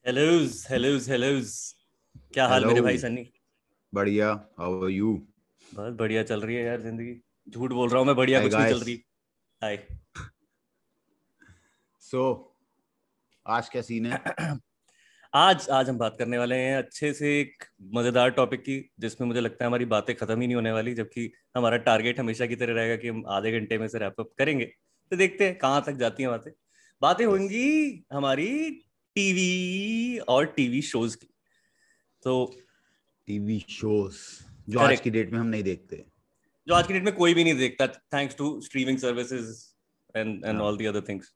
Halos halos halos. क्या हाल hello. मेरे भाई सन्नी? बढ़िया। How are you? बहुत बढ़िया चल रही है यार जिंदगी। झूठ बोल रहा हूँ मैं, बढ़िया हाय कुछ नहीं चल गाइस। रही। हाय। सो आज क्या सीन है? आज आज हम बात करने वाले हैं अच्छे से एक मजेदार टॉपिक की, जिसमें मुझे लगता है हमारी बातें खत्म ही नहीं होने वाली, जबकि हमारा टारगेट हमेशा की तरह रहेगा कि हम आधे घंटे में से रैप अप करेंगे। तो देखते हैं कहाँ तक जाती हैं बातें। बातें यस। होंगी हमारी टीवी और टीवी शोज की। तो टीवी शोज जो आज की करेक्ट, डेट में हम नहीं देखते। जो आज की डेट में कोई भी नहीं देखता, thanks to streaming services and हाँ। All the other things.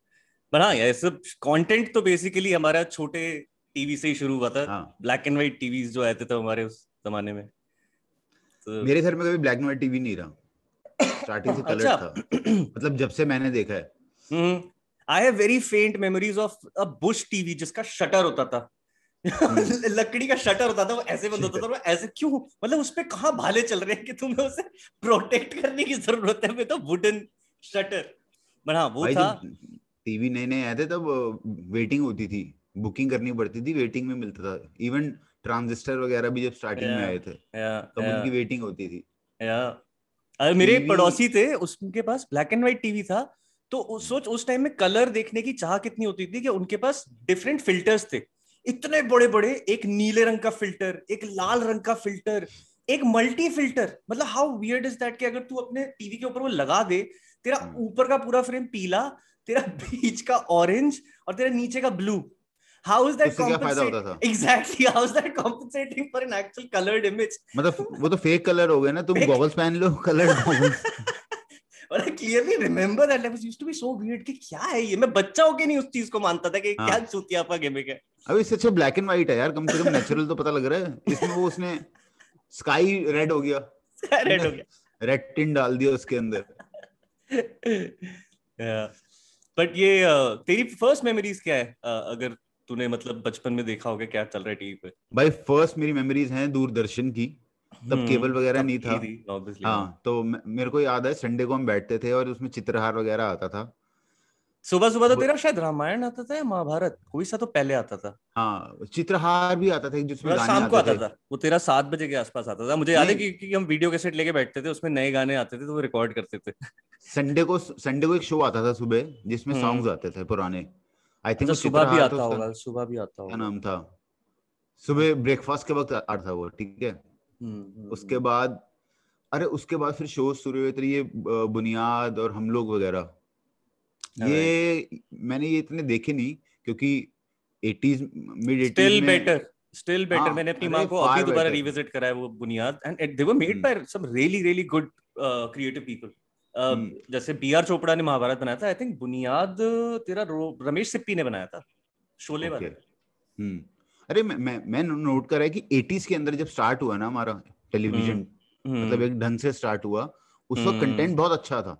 पर हाँ, ये सब कंटेंट तो बेसिकली हमारा छोटे टीवी से ही शुरू हुआ था। हाँ। ब्लैक एंड व्हाइट टीवीज जो आते थे हमारे उस जमाने में। तो मेरे घर में कभी ब्लैक एंड व्हाइट टीवी नहीं रहा। स्टार्टिंग से कलर्ड अच्छा। था। मतलब जब से मैंने देखा है। आई हैव वेरी फेंट memories of a bush TV जिसका शटर होता था। हम्म। लकड़ी का शटर होता था, वो ऐसे बंद होता था, शिट। और वो ऐसे क्यों, मतलब उस पे कहाँ भाले चल रहे हैं कि तुम्हें उसे प्रोटेक्ट करने की जरूरत है? तो वुडन शटर। पर हाँ, वो भाई था। जब टीवी नए नए आए थे तब वेटिंग होती थी। बुकिंग करनी पड़ती थी, वेटिंग में मिलता था। इवन ट्रांजिस्टर वगैरह भी जब स्टार्टिंग या में आए थे या तब या उनकी वेटिंग होती थी। या अरे मेरे टीवी। पड़ोसी थे, उसके पास ब्लैक एंड व्हाइट टीवी था। तो सोच उस टाइम में कलर देखने की चाह कितनी होती थी कि उनके पास डिफरेंट फिल्टर्स थे। इतने बड़े बड़े, एक नीले रंग का फिल्टर, एक लाल रंग का फिल्टर, एक मल्टी फिल्टर। मतलब हाउ वियर्ड इज दैट कि अगर तू अपने टीवी के ऊपर वो लगा दे, तेरा ऊपर का पूरा फ्रेम पीला, तेरा बीच का ऑरेंज, और तेरा नीचे का ब्लू। How is तो that उससे क्या फायदा होता compensate था? exactly? How is that compensating for an actual colored image? मतलब वो तो फेक कलर हो गए ना, तुम Fake. गॉगल्स पहन लो कलर्ड गॉगल्स। और I clearly remember that like used to be so weird कि क्या है ये। मैं बच्चा होके नहीं उस चीज को मानता था कि क्या हाँ। चूतियापा गिमिक है। अब इससे अच्छा ब्लैक एंड व्हाइट है यार, कम से कम नेचुरल तो पता लग रहा है। इसमें वो उसने स्काई रेड हो गया। रेड तुमने हो गया। रेड टिन डाल दिया उसके अंदर। बट ये तेरी फर्स्ट मेमोरीज क्या है? अगर तूने मतलब बचपन में देखा होगा क्या चल रहा है टीवी पे। भाई फर्स्ट मेरी मेमोरीज हैं दूरदर्शन की। तब केबल वगैरह तब नहीं की था। थी ऑब्वियसली, हाँ। हाँ तो मेरे को याद है संडे को हम बैठते थे और उसमें चित्रहार वगैरह आता था। सुबह सुबह तो वो। तेरा शायद रामायण आता था या महाभारत, कोई सा तो पहले आता था। हाँ चित्रहार भी आता था जिसमें और गाने शाम को आते आता थे। था, वो तेरा 7 बजे के आसपास आता था। मुझे याद है नहीं। कि हम वीडियो कैसेट लेके बैठते थे, उसमें नए गाने आते थे तो वो रिकॉर्ड करते थे। संडे को एक शो आता था सुबह जिसमें सॉन्ग्स हम्म। आते थे पुराने। आई थिंक अच्छा, वो सुबह भी चित्रहार था आता उसका। होगा, सुबह भी आता क्या होगा। नाम था? सुबह ब्रेकफास्ट के वक्त आता था वो, ठीक है। उसके हम्म। बाद अरे उसके बाद फिर शो शुरू हुए थे ये बुनियाद और हम लोग वगैरह। राइट। ये मैंने ये इतने देखे नहीं क्योंकि एटीज मिड एटीज स्टिल में। Better, still better. हाँ मैंने अपनी माँ अरे को अभी फार दोबारा बेटर। रिविजिट करा है वो बुनियाद, and they were made hmm. By some really really good creative people. Hmm. जैसे B R चोपड़ा ने महाभारत बनाया था, आई थिंक बुनियाद तेरा रमेश सिप्पी ने बनाया था, शोले ओके। वाले। हम्म। अरे मैं नोट करा है कि एटीज के अंदर जब स्टार्ट हुआ ना हमारा हम्म टेलीविजन, मतलब हम्म एक ढंग से स्टार्ट हुआ। उस वक्त हम्म कंटेंट बहुत अच्छा था।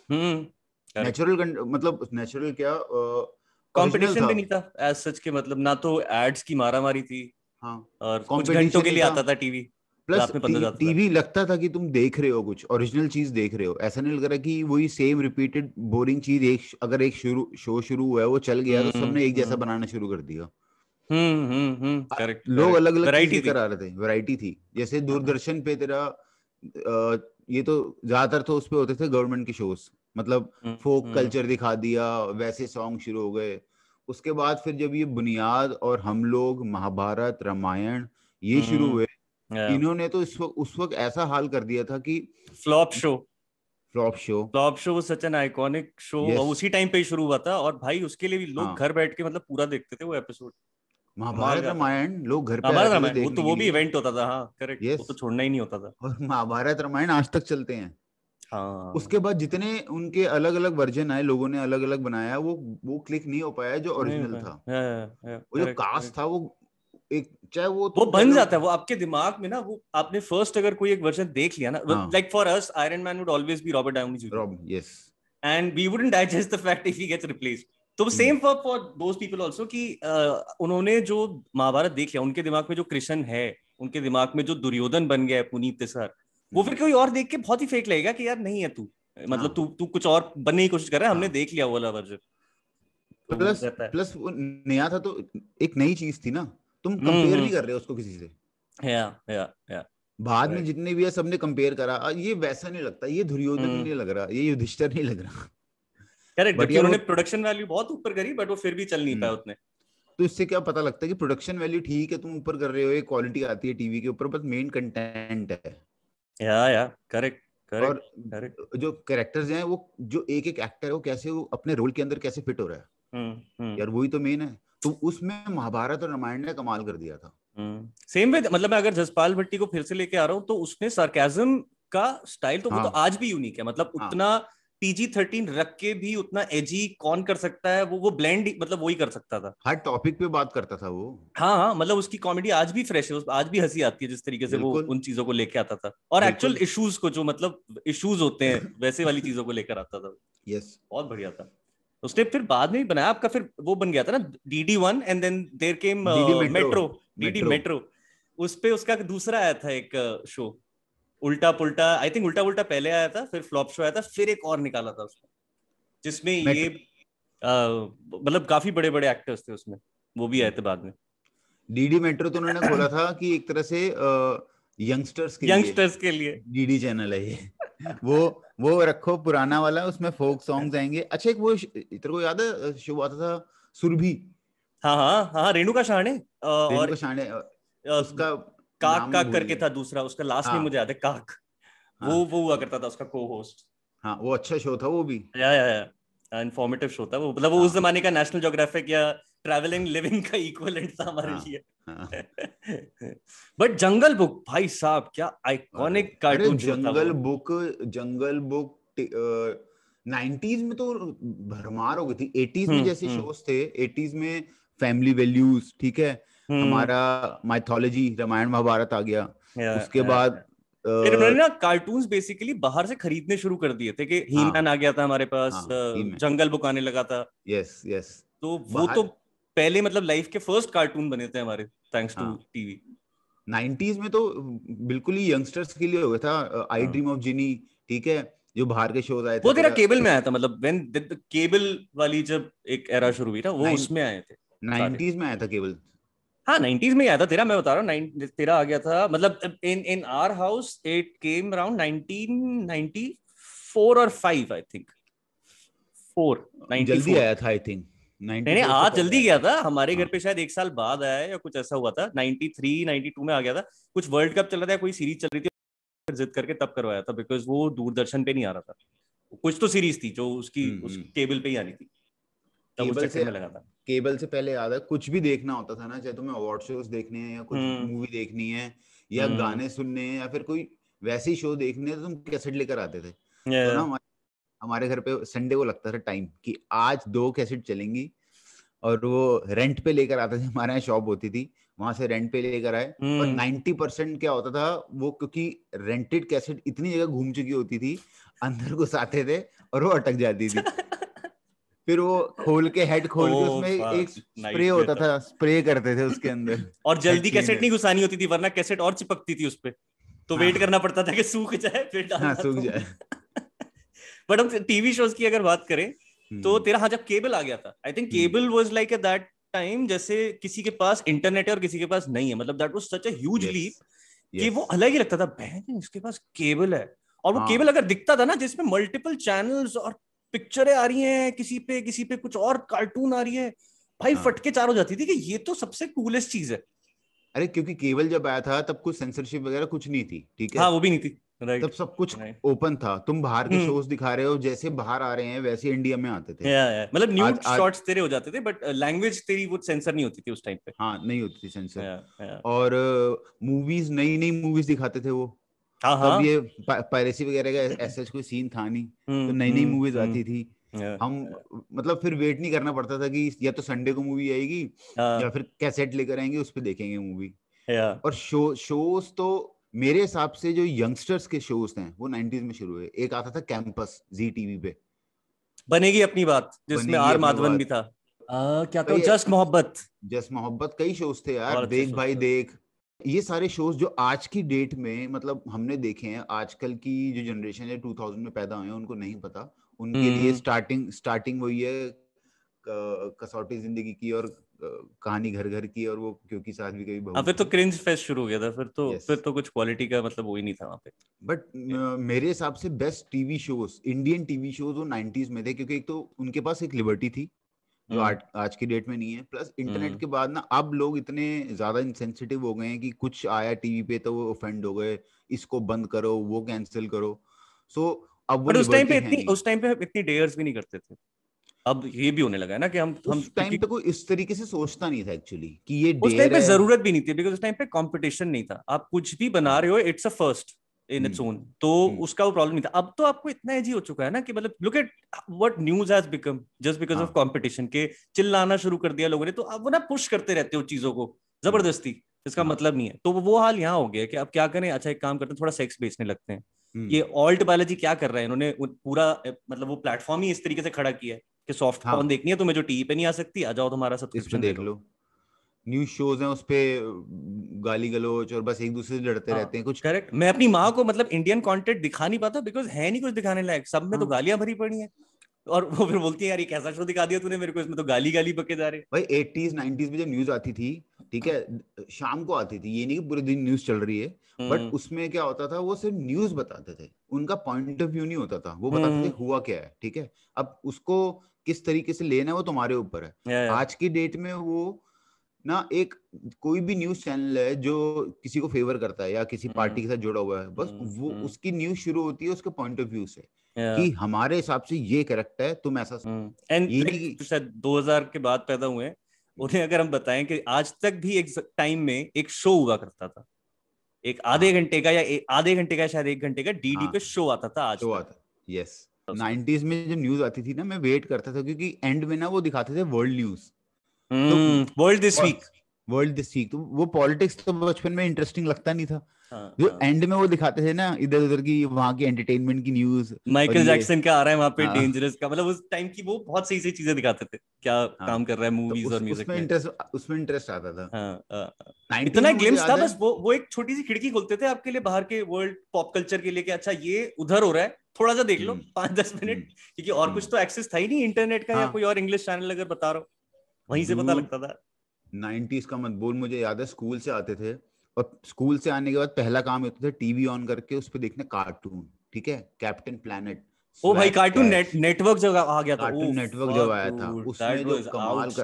करेक्ट। नेचुरल, मतलब नेचुरल क्या, ओरिजिनल कंपटीशन था। भी नहीं था एज सच के, मतलब ना तो एड्स की मारामारी थी, हाँ। और कुछ घंटों कंपटीशन के नहीं लिए था। आता था टीवी। प्लस रात में बंद हो जाता था। टीवी लगता था कि तुम देख रहे हो कुछ ओरिजिनल चीज देख रहे हो। ऐसा नहीं लग रहा कि वही सेम रिपीटेड बोरिंग चीज। अगर एक शो शुरू हुआ है, वो चल गया तो सबने एक जैसा हम्म बनाना शुरू कर दिया। करेक्ट लोग करेक्ट, अलग अलग चीज वैरायटी थी। लेकर आ रहे थे, वैरायटी थी। जैसे दूरदर्शन पे तेरा ये तो ज्यादातर तो उस पे होते थे गवर्नमेंट के शोज। मतलब फोक हम्म कल्चर दिखा दिया, वैसे सॉन्ग शुरू हो गए। उसके बाद फिर जब ये बुनियाद और हम लोग, महाभारत, रामायण ये शुरू हुए, इन्होंने तो उस वक्त ऐसा हाल कर दिया था कि flop show. Flop show. Flop show such an iconic show, yes. उसी टाइम पे ही शुरू हुआ था, और भाई उसके लिए भी लोग हाँ। घर बैठ के मतलब पूरा देखते थे वो एपिसोड। कमाल महाभारत का आता था। रामायण लोग घर पे हमारा आते थे रामायण, वो तो देखने के वो भी लिए। इवेंट होता था, हाँ करेक्ट, वो यस। तो छोड़ना ही नहीं होता था। और महाभारत रामायण आज तक चलते हैं। हाँ। उसके बाद जितने उनके अलग अलग वर्जन आए, लोगों ने अलग अलग बनाया, वो क्लिक नहीं हो पाया जो नहीं ओरिजिनल था। वो जो करेक्ट कास्ट करेक्ट। था वो एक, चाहे वो वो तुम कह बन लो। जाता है, वो आपके दिमाग में ना, वो आपने फर्स्ट अगर कोई एक वर्जन देख लिया ना, हाँ। Like for us Iron Man would always be Robert Downey Junior, Rob, yes. And we wouldn't digest the fact if he gets replaced. तो hmm. Same for those people also कि उन्होंने जो महाभारत देख लिया, उनके दिमाग में जो कृष्ण है, उनके दिमाग में जो दुर्योधन बन गया है पुनीत के साथ, वो हम्म। फिर कोई और देख के बहुत ही फेक लगेगा कि यार नहीं है तू, मतलब हाँ। तू तू कुछ और बनने की कोशिश कर रहा है, हमने हाँ। देख लिया वो वाला वर्जन। तो प्लस रहता है। प्लस वो नया था तो एक नई चीज थी ना, तुम कंपेयर नहीं कर रहे हो उसको किसी से। या बाद में राइट। जितने भी है सबने कंपेयर करा, ये वैसा नहीं लगता, ये दुर्योधन नहीं लग रहा, ये युधिष्ठिर नहीं लग रहा। करेक्ट, बट जबकि यार वो उन्होंने प्रोडक्शन वैल्यू बहुत ऊपर करी, बट वो फिर भी चल नहीं पाया उतने। तो इससे क्या पता लगता है कि प्रोडक्शन वैल्यू ठीक है, तुम ऊपर कर रहे हो, एक क्वालिटी आती है टीवी के ऊपर, बस मेन कंटेंट है। या करेक्ट और करेक्ट करेक्ट। जो कैरेक्टर्स हैं, वो जो एक एक एक्टर है वो कैसे, वो अपने रोल के अंदर कैसे फिट हो रहा है, हम्म। यार वही तो मेन है। तो उसमें महाभारत और रामायण ने कमाल कर दिया था। सेम वे, मतलब मैं अगर जसपाल भट्टी को फिर से लेके आ रहा हूँ, तो उसने sarcasm का स्टाइल तो वो तो हाँ आज भी यूनिक है, मतलब हाँ, उतना PG-13 रख के भी उतना एजी कौन कर सकता है, वो ब्लेंड मतलब वही कर सकता था। हर टॉपिक पे बात करता था वो। हाँ हाँ, मतलब उसकी कॉमेडी आज भी फ्रेश है, आज भी हंसी आती है जिस तरीके से वो बिल्कुल उन चीजों को लेके आता था, और एक्चुअल बिल्कुल। इश्यूज को, जो मतलब इश्यूज होते हैं वैसे वाली चीजों को लेकर आता था। यस। बहुत बढ़िया था। उसने फिर बाद में भी बनाया आपका, फिर वो बन गया था ना DD1, and then there came DD metro. Metro, DD metro. Metro. उस पे उसका दूसरा आया था एक शो, उल्टा पुल्टा, आई थिंक उल्टा पुल्टा पहले आया था, फिर फ्लॉप शो आया था, फिर एक और निकाला था उसने, जिसमें ये मेट्रो। मतलब काफी बड़े बड़े एक्टर्स थे उसमें, वो भी आए थे बाद में। डीडी मेट्रो तो उन्होंने खोला था कि एक तरह से यंगस्टर्स के लिए यंगस्टर्स के लिए। डीडी चैनल है ये। वो रखो पुराना वाला, उसमें फोक सॉन्ग्स आएंगे। अच्छा, एक वो तेरे को याद है शो आता था सुरभि? हाँ हाँ हाँ, रेणुका शहाणे और रेणुका शांडे, उसका काक नाम मैं काक भूल करके गया। था दूसरा, उसका लास्ट हाँ नेम मुझे याद है, काक। हाँ वो हुआ करता था उसका को होस्ट। हाँ, वो अच्छा शो था वो भी। या इंफॉर्मेटिव शो था वो, मतलब वो उस हाँ जमाने का नेशनल ज्योग्राफिक या ट्रैवलिंग लिविंग का इक्विवेलेंट था हमारे हाँ लिए। हाँ। बट जंगल बुक भाई साहब, क्या अरे आइकॉनिक अरे, कार्टून शो था वो। जंगल बुक 90s में तो भरमार हो गई थी। 80s में जैसे हम्म। शोज थे, 80s में फैमिली वैल्यूज, ठीक है, हम्म। हमारा माइथोलॉजी रामायण महाभारत आ गया। या, उसके या, बाद या। फिर उन्होंने ना कार्टून्स बेसिकली बाहर से खरीदने शुरू कर दिए थे, कि ही मैन हाँ आ गया था हमारे पास, हाँ, ही में। जंगल बुक आने लगा था। Yes yes. तो वो तो बाहर। पहले मतलब लाइफ के फर्स्ट कार्टून बने थे हमारे, थैंक्स टू हाँ, टीवी। 90s में तो बिल्कुल ही यंगस्टर्स के लिए हो गया था। आई ड्रीम ऑफ जिनी, ठीक है, जो बाहर के शोज आए थे वो तेरा तेरा। केबल में आया था, मतलब व्हेन केबल वाली जब एक एरा शुरू हुई ना, वो नाइन उसमें आए थे सारे। 90s में आया था केवल। हाँ 90s में ही आया था तेरा, मैं बता रहा हूँ, तेरा आ गया था, मतलब in in our house it came around 1994 और 5 आई थिंक, 4 जल्दी 94। आया था आई थिंक, नहीं नहीं, 94 से आज पहले जल्दी आया गया था। था, हमारे घर हाँ पे शायद एक साल बाद आया है या कुछ ऐसा हुआ था, 93 92 में आ गया था। कुछ वर्ल्ड कप चल रहा था, कोई सीरीज चल रही थी, फिर जिद करके तब करवाया था, बिकॉज वो दूरदर्शन पे नहीं आ रहा था। कुछ तो सीरीज थी जो उसकी केबल पे ही आनी थी, तब उस केबल चक्कर से में लगा था। केबल से पहले याद है, कुछ भी देखना होता था ना, चाहे तुम्हें अवार्ड शोज देखने हैं या कुछ हम्म। मूवी देखनी है या हम्म। गाने सुनने हैं या फिर कोई वैसे ही शो देखने हैं, तो तुम कैसेट लेकर आते थे। तो ना या, हमारे घर पे संडे को लगता था टाइम कि आज 2 कैसेट चलेंगी, और वो रेंट पे लेकर आते थे। हमारे यहाँ शॉप होती थी, वहां से रेंट पे लेकर आए। और हम्म। 90% क्या होता था, वो क्योंकि रेंटेड कैसेट इतनी जगह घूम चुकी होती थी, अंदर घुस आते थे और वो अटक जाती थी। फिर वो खोल के, हेड ओ खोल के, उसमें एक स्प्रे नाइटमेयर होता था। था, स्प्रे करते थे उसके अंदर। और हेड जल्दी कैसेट क्लीनर। नहीं घुसानी होती थी, वरना कैसेट और चिपकती थी उस पे, तो वेट हाँ करना पड़ता था कि सूख जाए फिर हाँ, डालना सूख तुम। जाए। बट हम टीवी शोज की अगर बात करें, तो हम्म। तेरा, हाँ, जब केबल आ गया था, I think hmm. Cable was like at that time जैसे किसी के पास इंटरनेट है और किसी के पास नहीं है, मतलब that was such a huge yes leap, कि यस। वो अलग ही लगता था, बहन इसके पास केबल है। और वो केबल हाँ अगर दिखता था ना, जिसमें मल्टीपल चैनल्स और पिक्चरें आ रही हैं, किसी पे कुछ और कार्टून आ रही है, भाई हाँ, फटके चार हो जाती थी कि ये तो सबसे कूलेस्ट चीज है। अरे क्योंकि केबल जब आया था तब कुछ सेंसरशिप वगैरह कुछ नहीं थी, ठीक है। हाँ वो भी नहीं थी, तब राइट। सब कुछ राइट। ओपन था, तुम बाहर के हम्म। शोज दिखा रहे हो, जैसे बाहर आ रहे हैं वैसे इंडिया में आते थे। मतलब आज न्यूड आज शॉट्स तेरे हो जाते थे, बट लैंग्वेज तेरी वो सेंसर नहीं होती थी उस टाइम पे। हाँ, नहीं होती थी सेंसर। या, या, और मूवीज, नई नई मूवीज दिखाते थे वो। हाँ तब हाँ। ये पायरेसी वगैरह का ऐसा कोई सीन था नहीं। तो नई नई मूवीज आती थी। या, हम मतलब फिर वेट नहीं करना पड़ता था कि या तो संडे को मूवी आएगी या फिर कैसेट लेकर आएंगे, उस पर देखेंगे मूवी। या। और शोज तो मेरे हिसाब से जो यंगस्टर्स के शोज हैं वो 90s में शुरू हुए। एक आता था कैंपस, जी टीवी पे। बनेगी अपनी बात, जिसमें बनेगी आर अपनी माधवन भी बात। था। क्या था, कई जस्ट मोहब्बत। जस्ट मोहब्बत, कई शोज थे यार, बहुत अच्छे देख शोज भाई थे। देख। ये सारे शोज जो आज की डेट में मतलब हमने देखे हैं, आजकल की जो जनरेशन है 2000 में पैदा हुए हैं, उनको नहीं पता। उनके लिए हम्म। स्टार्टिंग स्टार्टिंग वही है, कसौटी जिंदगी की और कहानी घर घर की और वो क्योंकि सास भी कभी बहू। फिर तो क्रिंज फेस्ट शुरू हो गया था, Yes. फिर तो कुछ क्वालिटी का मतलब वो ही नहीं था वहाँ पे। बट मेरे हिसाब से best TV shows, Indian TV shows वो 90s में थे, क्योंकि एक तो उनके पास एक लिबर्टी थी जो आज की डेट में नहीं है, प्लस इंटरनेट के बाद ना अब लोग इतने ज्यादा इंसेंसिटिव हो गए हैं कि कुछ आया टीवी पे तो वो ऑफेंड हो गए, इसको बंद करो, वो कैंसिल करो। सो अब वो बट उस टाइम लिबर्टी पे है नहीं। इतनी डेयर्स भी नहीं करते थे। अब ये भी होने लगा है ना कि हम उस टाइम पे कोई इस तरीके से सोचता नहीं था एक्चुअली कि ये उस टाइम डेयर पे है। जरूरत भी नहीं थी, बिकॉज उस टाइम पे कंपटीशन नहीं था। आप कुछ भी बना रहे हो, it's a first in its own, तो उसका वो प्रॉब्लम नहीं था। अब तो आपको इतना इजी हो चुका है ना कि मतलब look at what news has become just because of competition के। चिल्लाना शुरू कर दिया लोगों ने, तो अब वो ना पुश करते रहते हो चीजों को जबरदस्ती, इसका मतलब नहीं है। तो वो हाल यहाँ हो गया कि अब क्या करें, अच्छा एक काम करते हैं, थोड़ा सेक्स बेचने लगते हैं। ये ऑल्ट बायोलॉजी क्या कर रहा है, इन्होंने पूरा मतलब वो प्लेटफॉर्म ही इस तरीके से खड़ा किया है कि सॉफ्ट पॉर्न देखनी है तुम्हें जो टीवी पे नहीं आ सकती, आ जाओ तुम्हारा सब्सक्रिप्शन देख लो। न्यूज शोज हैं उस पे गाली गलौज और बस एक दूसरे से लड़ते रहते हैं कुछ। करेक्ट। मैं अपनी माँ को मतलब इंडियन कंटेंट दिखा नहीं पाता बिकॉज है नहीं कुछ दिखाने लायक, सब में तो गालियां भरी पड़ी हैं। और वो फिर बोलती है यार ये कैसा शो दिखा दिया तूने मेरे को, इसमें तो गाली गाली बके जा रहे। भाई 80s 90s में जब न्यूज आती थी, ठीक है, शाम को आती थी, ये नहीं कि पूरे दिन न्यूज चल रही है, बट उसमें क्या होता था, वो सिर्फ न्यूज बताते थे, उनका पॉइंट ऑफ व्यू नहीं होता था, वो बताते थे हुआ क्या है, ठीक है। अब उसको किस तरीके से लेना है वो तुम्हारे ऊपर है। आज की डेट में वो ना एक कोई भी न्यूज चैनल है जो किसी को फेवर करता है या किसी पार्टी के साथ जुड़ा हुआ है, बस वो उसकी न्यूज शुरू होती है उसके पॉइंट ऑफ व्यू से कि हमारे हिसाब से ये करेक्ट है, तुम ऐसा एंड शायद 2000 के बाद पैदा हुए हैं, उन्हें अगर हम बताएं कि आज तक भी एक टाइम में एक शो हुआ करता था, एक आधे घंटे का या आधे घंटे का शायद 1 घंटे का डीडी पे शो आता था आज तक। यस 90s में जब न्यूज आती थी ना, मैं वेट करता था क्योंकि एंड में ना वो दिखाते थे वर्ल्ड न्यूज, तो वर्ल्ड दिस वीक तो वो पॉलिटिक्स तो बचपन में इंटरेस्टिंग लगता नहीं था। जो एंड में वो दिखाते थे ना इधर उधर की वहां की एंटरटेनमेंट की न्यूज, माइकल जैक्सन का आ रहा है वहां पे, डेंजरस का, मतलब उस टाइम की वो बहुत सही सही चीजें दिखाते थे, क्या काम कर रहा है मूवीज और म्यूजिक में। उसमें इंटरेस्ट आता था। इतना ग्लिम्स था, बस वो एक छोटी सी खिड़की खोलते थे आपके लिए बाहर के वर्ल्ड पॉप कल्चर के लिए कि अच्छा ये उधर हो रहा है, थोड़ा सा देख लो 5-10 मिनट, क्योंकि और कुछ तो एक्सेस था ही नहीं इंटरनेट का या कोई और इंग्लिश चैनल अगर बता रहा हो, वहीं से पता लगता था। 90s का मत बोल, मुझे याद है स्कूल से आते थे और स्कूल से आने के बाद पहला काम होता था टीवी ऑन करके उस पे देखने कार्टून, ठीक है, कैप्टन प्लैनेट। ओ भाई कार्टून नेटवर्क जब आ गया था, कार्टून नेटवर्क जब आया था उसमें जो कमाल का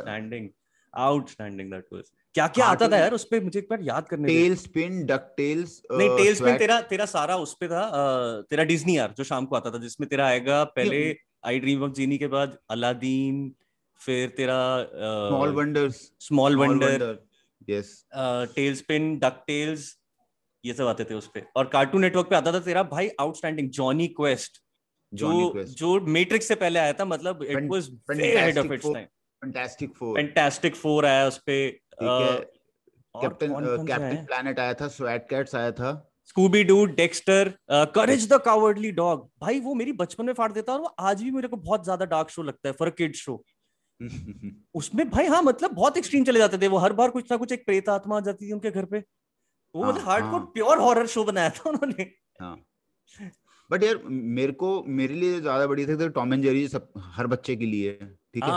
आउटस्टैंडिंग दैट वाज। क्या क्या आता था यार उस पे, मुझे एक बार याद करने दे। Tell spin, duck tales. नहीं टेल स्पिन तेरा सारा उस पे था, तेरा डिज्नी यार जो शाम को आता था, जिसमें तेरा आएगा पहले आई ड्रीम ऑफ जीनी के बाद अलादीन, फिर तेरा small wonder, yes, tale spin, duck tales, ये सब आते थे उस पे। और कार्टून नेटवर्क पे आता था तेरा भाई आउटस्टैंडिंग जॉनी क्वेस्ट, जो मैट्रिक्स से पहले आया था, मतलब it was way ahead of its time. Fantastic four आया उस पे, ठीक है, कैप्टन प्लैनेट आया था, स्वैट कैट्स आया था, Scooby Doo, Dexter, courage the cowardly dog, भाई वो मेरी बचपन में फाड़ देता और वो आज भी मेरे को बहुत ज्यादा डार्क शो लगता है फॉर अ किड शो। उसमें भाई हाँ मतलब बहुत एक्सट्रीम चले जाते थे वो, हर बार कुछ ना कुछ एक प्रेत आत्मा आ जाती थी उनके घर पे, वो मतलब हार्डकोर प्योर हॉरर शो बनाया था उन्होंने। बट यार मेरे लिए ज्यादा बढ़िया था तो टॉम एंड जेरी, सब हर बच्चे के लिए, ठीक है।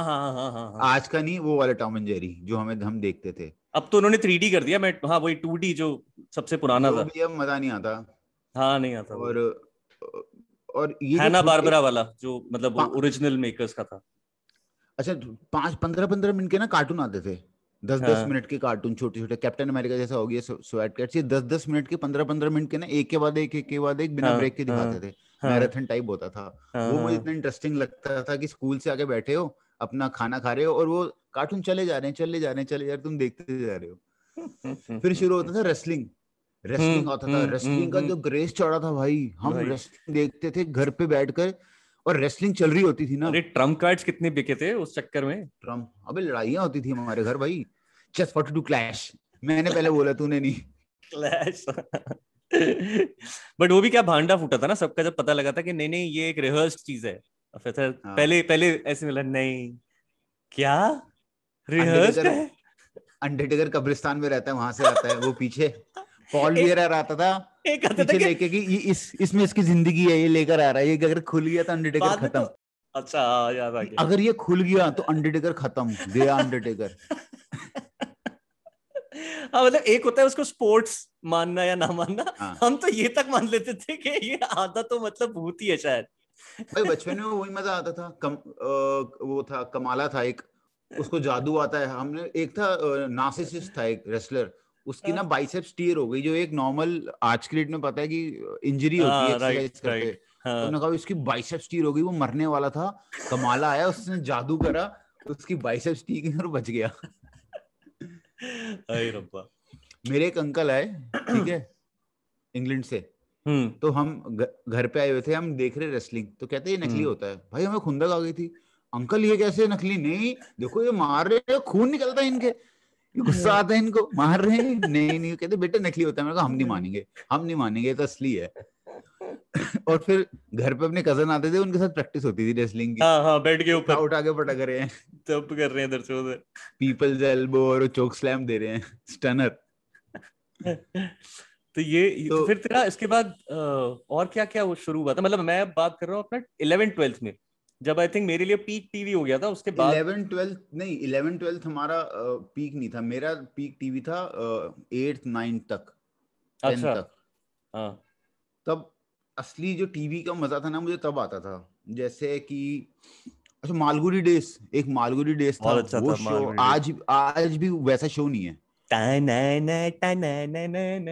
आज का नहीं, वो वाला टॉम एंड जेरी जो हम देखते थे। अब तो उन्होंने 3D कर दिया, मैं हाँ वही 2D जो सबसे पुराना था, भी अब मजा नहीं आता। हाँ नहीं आता। और ये हैना बारबरा वाला जो मतलब ओरिजिनल मेकर्स का था। अच्छा 15 मिनट के ना कार्टून आते थे, 10 मिनट के कार्टून, छोटे छोटे, कैप्टन अमेरिका जैसा हो गया, स्वैट कैट्स, ये 10 मिनट के 15 मिनट के ना एक के बाद एक बिना ब्रेक के दिखाते थे, मैराथन टाइप होता था। वो मुझे इतना इंटरेस्टिंग लगता था कि स्कूल से आके बैठे हो, अपना खाना खा रहे हो और वो कार्टून चले जा रहे हैं, तुम देखते जा रहे हो। फिर शुरू होता था रेसलिंग आता था, रेसलिंग का जो क्रेज चढ़ा था भाई, हम रेसलिंग देखते थे घर पे बैठकर, और रेसलिंग चल रही होती थी ना। अरे ट्रम्प कार्ड्स कितने बिके थे उस चक्कर में, अबे लड़ाइयां होती थी हमारे घर भाई, चेस 42 क्लैश, मैंने पहले बोला तूने नहीं, क्लैश। बट वो भी क्या भांडा फूटा था ना सबका, जब पता लगा था कि नहीं ये एक रिहर्स्ड चीज है। फिर पहले ऐसे मिला, नहीं क्या रिहर्स्ड है। अंडरटेकर कब्रिस्तान में रहता है, वहां से आता है वो पीछे, पॉल वियरर आता था पीछे लेके कि इसमें इसकी जिंदगी है, ये लेकर आ रहा है, ये अगर खुल गया तो अंडरटेकर खत्म। अच्छा याद आ गया। अगर ये खुल गया तो अंडरटेकर खत्म, गया अंडरटेकर। हाँ मतलब एक होता है उसको स्पोर्ट्स मानना या ना मानना, हाँ हम तो ये तक मान लेते थे कि ये आधा तो मतलब भूत ही है शायद। भाई, बचपन में वही मजा आता था। वो था कमाला था एक, उसको जादू आता है। हमने एक था नार्सिसिस्ट था एक रेसलर, उसकी ना बाइसेप्स टीयर हो गई, जो एक नॉर्मल आज की डेट में पता है कि इंजरी होती है हाँ राइट एक्सरसाइज करते। राइट तो हाँ। हमने कहा इसकी बाइसेप्स टीयर हो गई, वो मरने वाला था। कमाला आया, उसने जादू करा, उसकी बाइसेप्स टीयर की और बच गया। अरे रब्बा। मेरे एक अंकल आए, ठीक है, इंग्लैंड से। हम्म तो हम घर पे आए हुए थे, हम देख रहे रेसलिंग, तो कहते हैं ये नकली हम्म होता है। भाई हमें खुंदक आ गई थी, अंकल ये कैसे नकली? नहीं देखो ये मार रहे हैं, खून निकलता है इनके, ये गुस्सा आता है इनको, मार रहे हैं। नहीं नहीं, कहते बेटे नकली होता है। मैंने कहा हम नहीं मानेंगे, हम नहीं मानेंगे, ये तो असली है। और फिर घर पे अपने कजन आते थे, उनके साथ प्रैक्टिस होती थी रेसलिंग की। हाँ हाँ बेड के उठा ऊपर उठा के पटक रहे हैं, तब कर रहे हैं इधर से उधर। पीपल्स एल्बो और चोक स्लैम दे रहे हैं, स्टनर। तो ये तो तो फिर तेरा इसके बाद और क्या क्या वो शुरू हुआ था? मतलब मैं बात कर रहा हूँ अपना 11th 12th में, जब आई थिंक मेरे लिए पीक टीवी हो गया था उसके बाद। 11th 12th नहीं, 11th 12th हमारा पीक नहीं था। मेरा पीक टीवी था 8th 9th तक, 10th अच्छा तक। हाँ तब असली जो टीवी का मजा था ना, मुझे तब आता था। जैसे कि अच्छा, मालगुडी डेज, एक मालगुडी डेज था, बहुत अच्छा वो था शो मालगुडी डेज। आज आज भी वैसा शो नहीं है। टाना टाना टाना।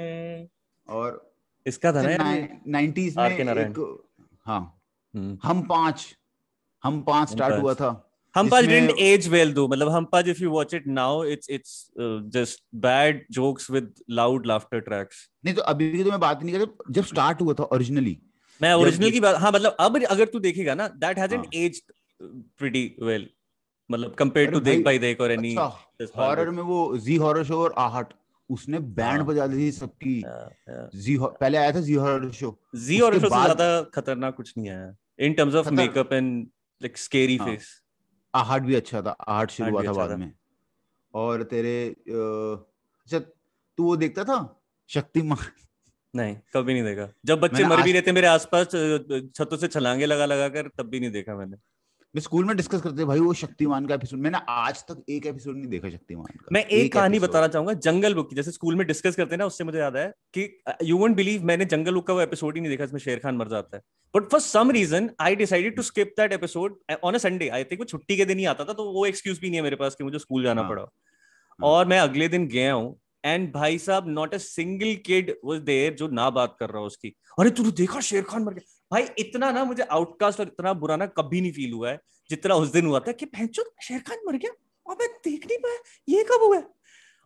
और इसका था अच्छा ना यार ये 90s में आर के नारायण। एक, हाँ, हम्म। हम पांच हम स्टार्ट हुआ पाज था, हम पाज जिसमें डिडंट एज वेल दो, मतलब हम पाज if you watch it now it's just bad jokes with loud laughter tracks. नहीं, तो अभी की तो मैं बात नहीं कर रहा, जब स्टार्ट हुआ था ओरिजिनली, मैं जब ओरिजिनल की बात, हाँ मतलब अब अगर तू देखेगा ना दैट हैजंट हाँ। एज्ड प्रीटी वेल, मतलब कंपेयर अरे टू भाई, देख भाई देख और एनी अच्छा, जसपाल हॉरर गुड। में वो जी हॉरर शो और आहट, उसने बैंड हाँ बजा दी थी सबकी। हाँ। पहले आया था जी हॉरर शो, जी और उसके शो से बाद ज्यादा खतरनाक कुछ नहीं आया इन टर्म्स ऑफ खतर मेकअप एंड लाइक स्केरी हाँ, फेस। आहट भी अच्छा था, आहट शुरू हार्ट हुआ भी था अच्छा बाद था। में। और तेरे अच्छा, तू वो देखता था शक्तिमान? नहीं कभी नहीं देखा, जब बच्चे मैंने मर भी आज, रहते मेरे आसपास छतों से छलांगे लगा लगा कर, तब भी नहीं देखा मैंने। मैं स्कूल में डिस्कस करते थे भाई वो शक्तिमान का एपिसोड, मैंने आज तक एक एपिसोड नहीं देखा शक्तिमान का, मैं एक एक कहानी एपिसोड। बताना चाहूंगा जंगल बुक की, जैसे स्कूल में डिस्कस करते हैं ना, उससे मुझे याद आया कि यू वोंट बिलीव मैंने जंगल बुक का वो एपिसोड ही नहीं देखा इसमें शेर खान मर जाता है। But for some reason I decided to skip that episode on a Sunday. I think वो छुट्टी के दिन ही आता था, तो वो एक्सक्यूज भी नहीं है मेरे पास कि मुझे स्कूल जाना हाँ पड़ा। हाँ और मैं अगले दिन गया हूँ एंड भाई साहब not a single kid was there जो ना बात कर रहा हो उसकी। अरे तूने देखा शेर खान मर गया? भाई इतना ना मुझे आउटकास्ट और इतना बुरा ना कभी नहीं फील हुआ है जितना उस दिन हुआ था कि भैंचो शेर खान मर गया और मैं देख नहीं पाया, ये कब हुआ?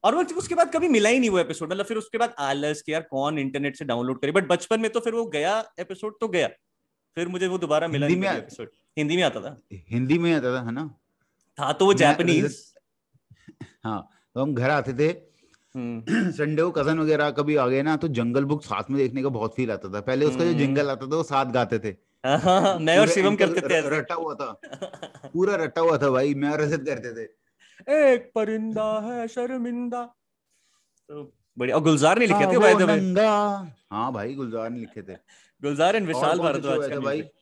और वो उसके बाद कभी मिला ही नहीं वो एपिसोड, मतलब फिर उसके बाद आलस कि यार कौन इंटरनेट से डाउनलोड करे, बट बचपन में तो फिर वो गया एपिसोड तो गया, फिर मुझे वो दोबारा मिला हिंदी नहीं में, कभी एपिसोड। हिंदी में आता हिंदी में आता था, है ना? था तो वो मैं जापानीज। हाँ, तो हम घर आते थे हम्म संडे को, कजन वगैरह कभी आ गए ना, तो जंगल बुक साथ में देखने का बहुत फील आता था। पहले उसका जो हम्म। जिंगल आता था वो साथ गाते थे, हाँ हाँ हाँ, मैं और पूरे शिवम एंड तक करते थे ऐसे। रटा हुआ था, पूरा रटा हुआ था भाई, मैं और रजत करते थे। एक परिंदा है शर्मिंदा। तो बढ़िया, और गुलजार ने लिखे था थे बाय वो द वे। नंगा, हाँ भाई गुलजार ने लिखे थे। गुलजार एंड और विशाल कौन से शो भारद्वाज आया का था भाई? म्यूजिक।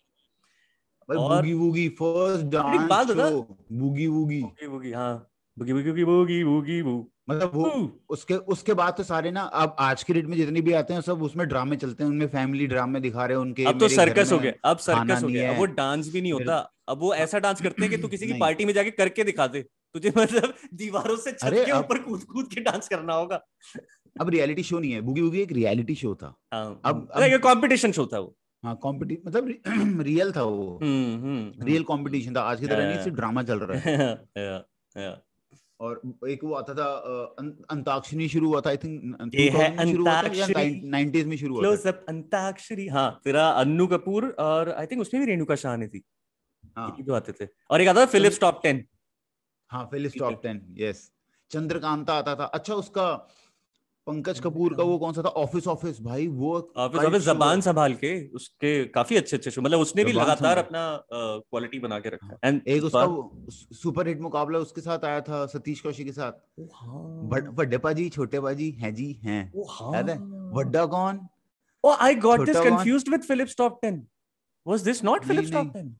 भाई और बूगी वूगी, फर्स्ट फिर एक डांस बात शो, बता। Boogie woogie. बूगी बूगी हाँ। Boogie boogie boogie boogie boogie बू। मतलब वो, बू। उसके उसके बाद तो सारे ना, अब आज के डेट में जितने भी आते हैं सब उसमें ड्रामे चलते हैं, उनमें फैमिली ड्रामे दिखा रहे हैं उनके, अब तो मेरे घर सर्कस हो में गया, अब खाना सर्कस हो नहीं गया, अब है। वो डांस भी नहीं मेरे होता। अब वो हाँ, ऐसा डांस करते हैं कि तू किसी की नहीं, पार्टी में जाके करके दिखा दे तुझे, मतलब दीवारों से छत अरे के अब ऊपर कूद कूद के डांस करना होगा। अब रियलिटी शो नहीं है, बूगी वूगी एक रियलिटी शो था। हाँ अब कंपटीशन शो था वो। हाँ, मतलब रियल था वो, हम्म। रियल कंपटीशन था, आज की तरह नहीं सिर्फ ड्रामा चल रहा है। या या और एक वो आता था अंताक्षरी शुरू हुआ था, आई थिंक ये है 2000 में शुरू हुआ था या अंताक्षरी। 90s में शुरू हुआ था। क्लोज अप अंताक्षरी, हाँ तेरा अन्नू कपूर और आई थिंक उसमें भी रेणुका शाहनी थी। हाँ, यही तो आते थे, और एक आता था फिलिप्स टॉप 10। हाँ फिलिप्स टॉप 10, यस। चंद्रकांता आता था, अच्छा उसका पंकज कपूर का वो कौन सा था, ऑफिस ऑफिस, भाई वो ऑफिस कल्ट ऑफिस शो है। जबान संभाल के, उसके काफी अच्छे अच्छे शो, मतलब उसने भी जबान लगातार संभाल, अपना क्वालिटी बना के रखा हाँ। है। एंड एक उसका जबान। वो सुपर हिट मुकाबला उसके साथ आया था, सतीश कौशिक के साथ, ओ हाँ। बड़े पाजी छोटे पाजी हैं जी हैं, ओ याद है? हाँ। वड्डा कौन, ओ आई गॉट दिस छोटा कौन? Confused with Philips top 10। Was this not नहीं फिलिप्स नहीं, टॉप 10?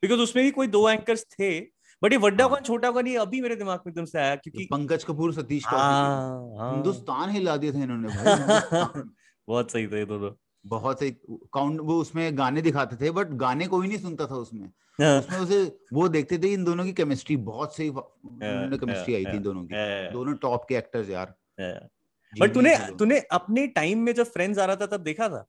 बिकॉज उसमें भी कोई 2 एंकर्स थे, बट ये वड्डा हाँ। कौन छोटा कौन ये अभी मेरे दिमाग में एकदम से आया, क्योंकि पंकज कपूर, सतीश कौशिक, हाँ हाँ हिंदुस्तान हिला दिया था इन्होंने भाई, हिंदुस्तान। बहुत सही थे ये दोनों। बहुत सही। काउंट वो उसमें गाने दिखाते थे, बट गाने कोई नहीं सुनता था उसमें। हाँ, उसमें उसे वो देखते थे इन दोनों की केमिस्ट्री, बहुत सही हाँ, उन्होंने हाँ, केमिस्ट्री आई थी इन दोनों की। हाँ, दोनों टॉप के एक्टर्स यार, हाँ। बट तूने जीनियस है दोनों। तूने अपने टाइम में जब फ्रेंड्स आ रहा था तब देखा था?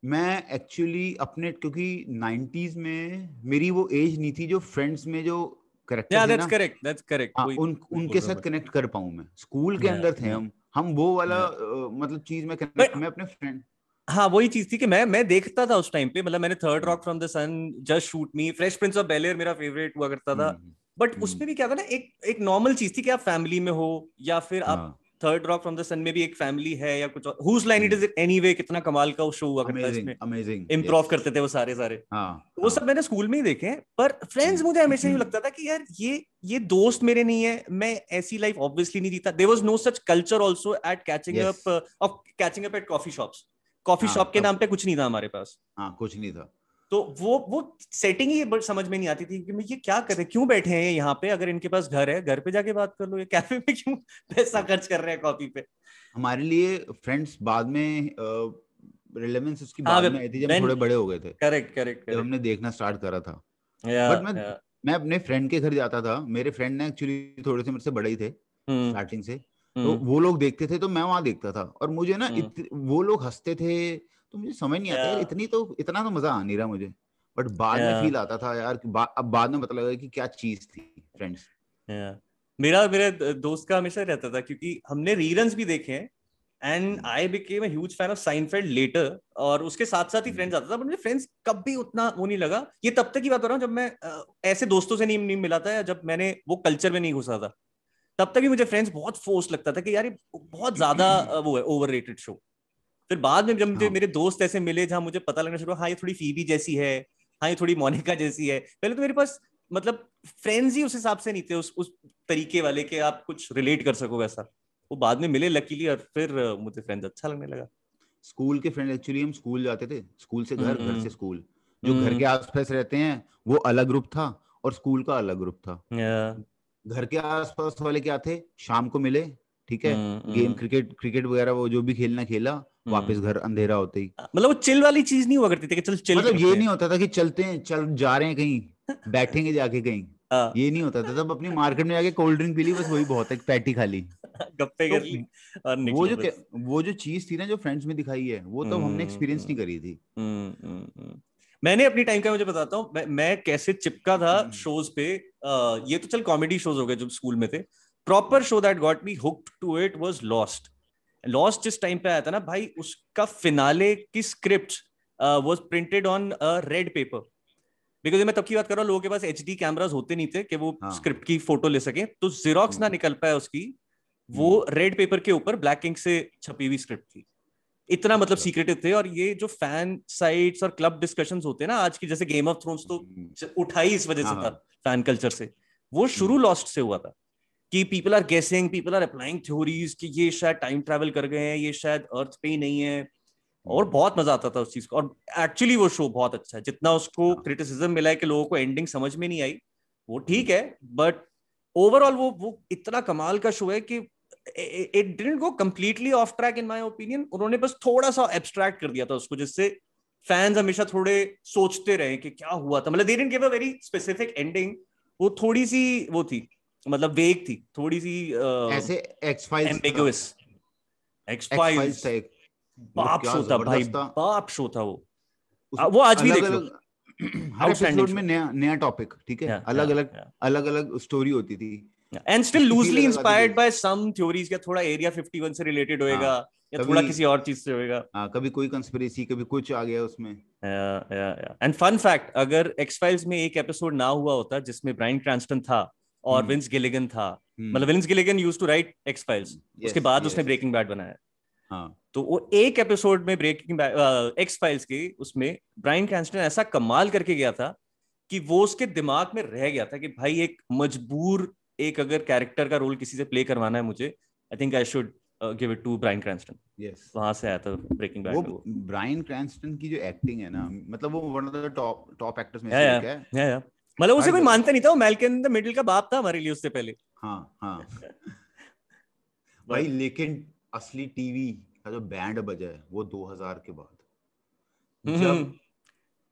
मैं एक्चुअली अपने, क्योंकि 90s में मेरी वो एज नहीं थी जो फ्रेंड्स में जो या कैरेक्टर थे दैट्स ना, करेक्ट, दैट्स करेक्ट, हाँ, वही वही बोल उनके रहा हूँ साथ कनेक्ट कर पाऊं मैं। स्कूल के मैं। अंदर थे हम वो वाला Yeah. मतलब चीज में बट कनेक्ट, मैं अपने फ्रेंड। हाँ, वही चीज थी कि मैं देखता था उस टाइम पे, मतलब मैंने third hmm rock from the sun, just shoot me, fresh prince of bel air मेरा फेवरेट हुआ करता था। हम्म बट हम्म, उसमें भी क्या था ना, एक एक नॉर्मल चीज थी कि आप फैमिली में हो, या फिर आप हाँ। Third rock from the sun में भी एक फैमिली है या कुछ और, whose line it is anyway, कितना कमाल का वो शो हुआ करता है अमेजिंग इसमें, अमेजिंग, इम्प्रोव यस। करते थे वो सारे सारे। हाँ तो वो हाँ। सब मैंने स्कूल में ही देखे हैं, पर फ्रेंड्स मुझे हमेशा यूं लगता था कि यार ये दोस्त मेरे नहीं है, मैं ऐसी लाइफ ऑब्वियसली नहीं जीता। There was no such culture also at catching yes. Up, of catching up at coffee shops. Coffee हाँ शॉप के तब, नाम पे कुछ नहीं था हमारे पास। हाँ कुछ नहीं था। तो वो सेटिंग ही समझ में नहीं आती थी कि मैं ये क्या कर रहे हैं, क्यों बैठे हैं यहाँ पे, अगर इनके पास घर है घर पे जाके बात कर लो, ये कैफे में क्यों पैसा हाँ, खर्च कर रहे हैं कॉफी पे। हमारे लिए फ्रेंड्स बाद में रिलेवेंस उसकी हाँ, बाद में आई थी, जब हम व्हेन थोड़े बड़े हो गए थे, करेक्ट करेक्ट जब करेक्ट। हमने देखना स्टार्ट करा था। या बट या मैं अपने फ्रेंड के घर जाता था, मेरे फ्रेंड ने एक्चुअली थोड़े से मेरे से बड़े ही थे हम्म स्टार्टिंग से, तो हम्म वो लोग देखते थे तो मैं वहां देखता था, और मुझे ना हम्म वो लोग हंसते थे, तो मुझे समझ नहीं आता यार, या इतना तो मजा आ नहीं रहा मुझे। बट बाद में या फील आता था यार कि अब बाद में पता लगा कि क्या चीज थी फ्रेंड्स। या मेरा मेरे दोस्त का हमेशा रहता था, क्योंकि हमने रीरन्स भी देखे हैं, and I became a huge fan of Seinfeld later, और उसके साथ साथ ही फ्रेंड्स आता था, बट मुझे फ्रेंड्स कभी उतना वो नहीं लगा। ये तब तक की बात हो रहा हूँ जब मैं ऐसे दोस्तों से नहीं मिला था, या जब मैंने वो कल्चर में नहीं घुसा था, तब तक भी मुझे फ्रेंड्स बहुत फोर्स लगता था कि यार ये बहुत ज्यादा वो है, ओवररेटेड शो। फिर बाद में जब मुझे हाँ मेरे दोस्त ऐसे मिले जहां मुझे पता लगना शुरू हुआ, हाँ ये थोड़ी फीबी जैसी है, हाँ ये थोड़ी मोनिका जैसी है। पहले तो मेरे पास मतलब फ्रेंड्स ही उस हिसाब से नहीं थे, उस तरीके वाले कि आप कुछ रिलेट कर सको वैसा। वो बाद में मिले लकीली, और फिर मुझे फ्रेंड्स अच्छा लगने लगा। स्कूल के फ्रेंड, एक्चुअली हम स्कूल जाते थे, स्कूल से घर, घर हम्म से स्कूल, जो घर के हम्म आसपास रहते हैं वो अलग ग्रुप था, और स्कूल का अलग ग्रुप था। या, घर के आसपास वाले क्या थे, शाम को मिले, ठीक है, हम्म गेम, हम्म क्रिकेट क्रिकेट वगैरह वो जो भी खेलना खेला, वापस हम्म। घर अंधेरा होते ही। मतलब वो चिल वाली चीज नहीं हुआ करती थी कि चल चिल मतलब करते ये हैं। नहीं होता था कि चलते हैं, चल जा रहे हैं कहीं, बैठेंगे जाके कहीं, हाँ, ये नहीं होता था। तब अपनी मार्केट में जाके कोल्ड ड्रिंक पी ली, बस वही बहुत है, पैटी खा ली। गप्पे तो कर ली और वो निकलो जो बस। वो जो चीज थी ना, जो फ्रेंड्स में दिखाई है, वो तब हमने एक्सपीरियंस हम्म नहीं करी थी। मैंने अपनी टाइम का मुझे बताता हूँ, मैं कैसे चिपका था शोज पे। ये तो चल कॉमेडी शोज हो गए जो स्कूल में थे। Proper show that got me hooked to it was lost. Lost जिस टाइम पे आया था ना भाई, उसका फिनाले की script was printed on red paper. Because मैं तब की बात कर रहा हूँ, लोगों के पास एचडी कैमरास होते नहीं थे कि वो हाँ। स्क्रिप्ट की फोटो ले सके, तो जीरोक्स ना हम्म निकल पाया उसकी, वो हम्म, रेड पेपर के ऊपर ब्लैक इंक से छपी हुई स्क्रिप्ट थी। इतना मतलब अच्छा। सीक्रेटिव थे। और ये जो फैन साइट्स और क्लब डिस्कशंस होते हैं ना आज की, जैसे गेम ऑफ थ्रोन्स, तो हम्म, उठाई इस वजह हाँ से था, हाँ। फैन कल्चर से। वो शुरू हम्म लॉस्ट से हुआ था कि पीपल आर गेसिंग, पीपल आर अप्लाइंग थ्योरीज कि ये शायद टाइम ट्रैवल कर गए हैं, ये शायद अर्थ पे ही नहीं है। और हम्म, बहुत मजा आता था उस चीज को। और एक्चुअली वो शो बहुत अच्छा है, जितना उसको हाँ। क्रिटिसिज्म मिला है कि लोगों को एंडिंग समझ में नहीं आई, वो ठीक हम्म, है। बट ओवरऑल वो इतना कमाल का शो है कि it didn't go completely off track in my opinion. उन्होंने बस थोड़ा सा एब्स्ट्रैक्ट कर दिया था उसको, जिससे फैंस हमेशा थोड़े सोचते रहे कि क्या हुआ था। मतलब they didn't give a very specific ending, वो थोड़ी सी वो थी, मतलब वेग थी थोड़ी सी, ऐसे एक्स फाइल्स था, ambiguous. X x files files था एक, मतलब बाप क्या शो था भाई, जबरदस्त था। बाप शो था वो। उस वो आज भी अलग देख लो, अलग हर आउटस्टैंडिंग एपिसोड में शो। नया नया टॉपिक, ठीक है, या अलग अलग, या अलग अलग स्टोरी होती थी, एंड स्टिल उसकी फील लूजली अलग आती थी। इंस्पायर्ड बाय सम थ्योरीज, या थोड़ा एरिया 51 से रिलेटेड होएगा, हाँ या कभी, थोड़ा किसी और चीज से होएगा। हाँ कभी कोई कंस्पिरेसी, कभी कुछ आ गया उसमें। एंड फन फैक्ट, अगर एक्स फाइल्स में एक एपिसोड ना हुआ होता जिसमें ब्रायन क्रैंस्टन था और हम्म विंस गिलिगन था, मतलब हम्म, Vince Gilligan used to write X Files, उसके यस बाद उसने यस, ब्रेकिंग बैड बनाया। हाँ। तो वो एक एपिसोड में ब्रेकिंग एक्स फाइल्स के उसमें ब्रायन क्रैंस्टन ऐसा कमाल करके गया था कि वो उसके दिमाग में रह गया था कि भाई एक मजबूर, एक अगर कैरेक्टर का रोल किसी से प्ले करवाना है मुझे, I think I should give it to Bryan Cranston. Yes, वहां से आया था ब्रेकिंग बैड में वो ब्रायन क्रैंस्टन की जो एक्टिंग है ना, मतलब वो one of the top actors में या से या एक है। या मतलब उसे हर कोई जगह। मानता नहीं था, वो मैल्कम इन द मिडिल का बाप था हमारे लिए उससे पहले। हाँ हाँ भाई, बस लेकिन असली टीवी का जो बैंड बजा है वो 2000 के बाद, जब हम्म,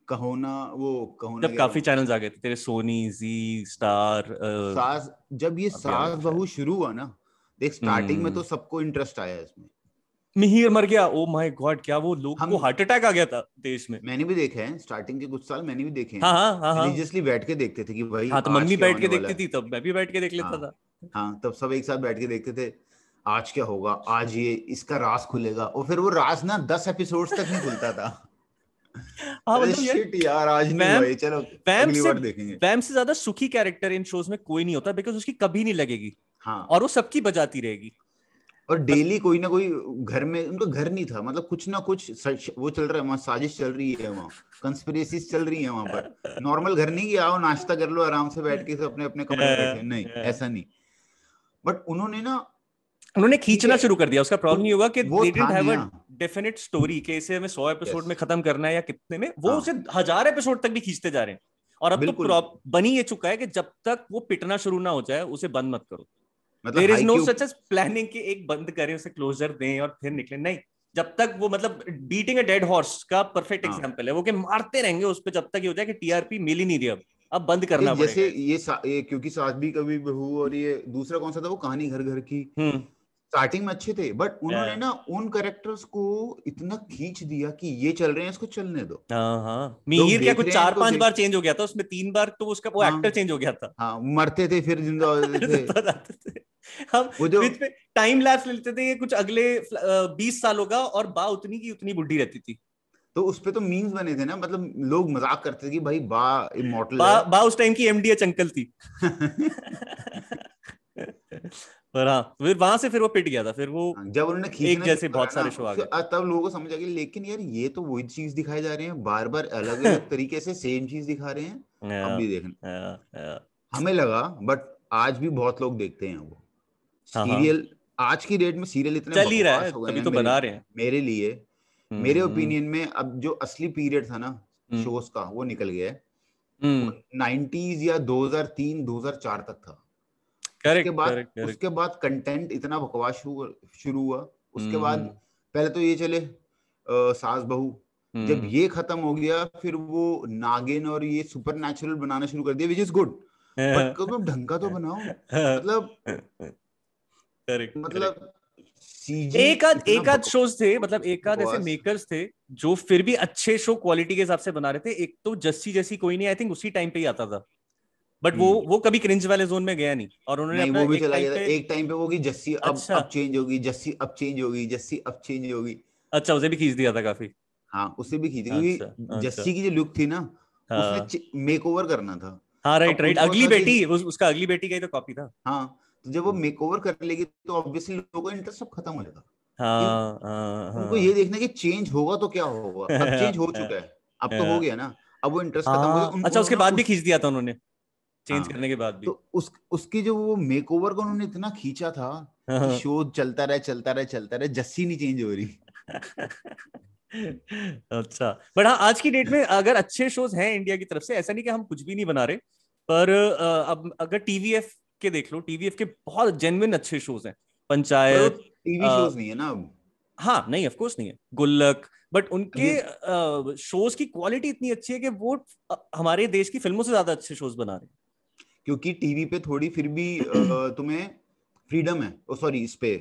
कहो ना जब कह रहा काफी हूँ, चैनल्स आ गए थे तेरे, सोनी, जी, स्टार सास जब ये और भी आ गए सास थे बहू शायद। शुरू हुआ ना, देख स्टार्टिंग में तो हम्म, सबको इंटरेस्ट आया इसमें। मिहिर मर गया, ओ माय गॉड, क्या वो लोग हम को हार्ट अटैक आ गया था देश में। मैंने भी देखे हैं, स्टार्टिंग के कुछ साल मैंने भी देखे हाँ हैं। हाँ हाँ हाँ रिलीजियसली बैठ के देखते थे कि भाई हाँ, तो आज मम्मी क्या बैठ होने के वाला देखती है। थी, तब मैं भी बैठ के देख लेता हाँ था। हाँ, तब सब एक साथ बैठ के देखते थे, आज क्या होगा, आज ये इसका राज खुलेगा, और फिर वो राज ना 10 एपिसोड्स तक नहीं खुलता था। हाँ अरे मतलब यार, शिट यार, आज नहीं हुआ वैम्प ये, चलो वैम्प अगली से बार देखेंगे। वैम्प से ज्यादा सुखी कैरेक्टर इन शोज में कोई नहीं होता, बिकॉज उसकी कभी नहीं लगेगी हाँ, और वो सबकी बजाती रहेगी। और बस डेली कोई ना कोई, घर में उनका घर नहीं था, मतलब कुछ ना कुछ वो चल रहा है वहाँ, साजिश चल रही है वहाँ, कंस्पिरेसीज चल रही है वहां पर। नॉर्मल घर नहीं कि आओ नाश्ता कर लो आराम से बैठ के, सब अपने अपने कमरे में बैठे, नहीं ऐसा नहीं। बट उन्होंने ना, उन्होंने ठीक खींचना है, शुरू कर दिया, उसका वो प्रॉब्लम ये हुआ कि वो दे था डिडंट नहीं हैव अ ना। डेफिनेट स्टोरी कि इसे हमें 100 यस, एपिसोड में खत्म करना है या कितने में, वो उसे हाँ 1000 एपिसोड तक भी खींचते जा रहे हैं। और अब तो बिल्कुल, बनी ये चुका है कि जब तक वो पिटना शुरू ना हो जाए उसे बंद मत करो। मतलब there is high no cue. Such as planning कि एक बंद करें, उसे क्लोजर दें और फिर निकले, नहीं। जब तक वो, मतलब बीटिंग अ डेड हॉर्स का परफेक्ट हाँ, एग्जांपल है वो, कि मारते रहेंगे उस पे जब तक ये हो जाए कि टीआरपी मिल ही नहीं रही, अब बंद देख करना जैसे पड़ेगा इसे। ये क्योंकि सास भी कभी बहू, और ये दूसरा कौन सा था वो, कहानी घर घर की, हम्म, स्टार्टिंग में अच्छे थे, बट उन्होंने yeah. ना उन कैरेक्टर्स को इतना खींच दिया कि ये चल रहे हैं, इसको चलने दो, हाँ हाँ, लोग मिहिर क्या देख कुछ रहे हैं चार इनको पांच देख। बार चेंज हो गया था उसमें, 3 बार तो उसका वो हाँ एक्टर चेंज हो गया था। हाँ, मरते थे फिर जिंदा होते थे। जिंदा जाते थे। हम वो जो, बीच में टाइम लैप्स ले लेते थे, ये कुछ अगले 20 साल होगा और बा उतनी की उतनी बुढ़ी रहती थी। तो उस पे तो मीम्स बने थे ना, मतलब लोग मजाक करते थे कि भाई बा इमॉर्टल है। बा उस टाइम की एमडीएच अंकल थी। पर हाँ, फिर वहां से फिर वो पिट गया था, फिर वो जब उन्होंने एक खींचना जैसे शुरू करा बहुत ना, सारे शो आ उसके गए थे। तब लोगों को समझ आ गया, लेकिन यार ये तो वही चीज दिखाई जा रहे हैं बार बार, अलग अलग तरीके से सेम चीज दिखा रहे हैं। अब भी देखना, हाँ हमें लगा, बट आज भी बहुत लोग देखते हैं वो हाँ, सीरियल। आज की डेट में सीरियल इतने चल ही रहा है बकवास हो गए तभी हैं तो मेरे बना रहे हैं। मेरे लिए। मेरे हम्म ओपिनियन में अब जो असली पीरियड था ना हम्म शोज का, वो निकल गया है। वो हम्म, 90s या 2003 2004 तक था। उसके करेक्ट बाद करेक्ट करेक्ट। उसके बाद कंटेंट इतना बकवास शुरू हुआ। उसके बाद पहले तो ये चले सास बहू, जब हम्म, ये खत्म हो गया, फिर वो नागिन और ये सुपर नेचुरल बनाना शुरू कर दिया, विच इज गुड, बट कब ढंग का तो बनाओ। मतलब करेक्ट करेक्ट। मतलब सीजी इतना एक आध शोज थे, मतलब एक आध ऐसे बकवास। मेकर्स थे जो फिर भी अच्छे शो क्वालिटी के हिसाब से बना रहे थे। एक तो जस्सी जैसी कोई नहीं, आई थिंक उसी टाइम पे ही आता था, बट वो हम्म, वो कभी क्रिंज वाले जोन में गया नहीं, और उन्होंने नहीं अपना वो भी एक चला टाइम गया था पे। एक टाइम पे, वो कि जस्सी अच्छा अब चेंज होगी, जस्सी अब चेंज होगी, जस्सी अब चेंज होगी। अच्छा, उसे भी खींच दिया था काफी। हाँ, उससे भी खींची, अच्छा क्योंकि अच्छा, जस्सी की जो लुक थी ना, उसने हाँ मेक ओवर करना था। हाँ, राइट अब राइट, उनको अगली था कि बेटी उसका अगली बेटी का ही तो कॉपी था। हाँ, तो जब वो मेक ओवर कर लेगी तो ऑब्वियसली लोगों का इंटरेस्ट सब खत्म हो जाएगा, कि हाँ हाँ उनको ये हाँ। देखना कि चेंज होगा तो क्या होगा। अब चेंज हो चुका है, अब तो हो गया ना, अब वो इंटरेस्ट खत्म हो गया। हाँ अच्छा, उसके उन्होंने बाद भी उस, खींच दिया था उन्होंने, चेंज हाँ, करने के बाद तो भी। उसकी जो वो मेकओवर को उन्होंने इतना खींचा था कि हाँ। शो चलता रहे चलता रहे चलता रहे, जस्सी नहीं चेंज हो रही। अच्छा, बट हाँ, आज की डेट में अगर अच्छे शोज हैं इंडिया की तरफ से, ऐसा नहीं कि हम कुछ भी नहीं बना रहे, पर अब अगर टीवीएफ के देख लो, टीवीएफ के बहुत जेन्युइन अच्छे शोज हैं। पर वो पंचायत, टीवी शोज नहीं है ना अब। हाँ नहीं, ऑफ कोर्स नहीं है, गुल्लक, बट उनके ये शोज की क्वालिटी इतनी अच्छी है कि वो हमारे देश की फिल्मों से ज्यादा अच्छे शोज बना रहे क्योंकि टीवी पे थोड़ी फिर भी हैं। तुम्हें फ्रीडम है, ओ सॉरी, इस पे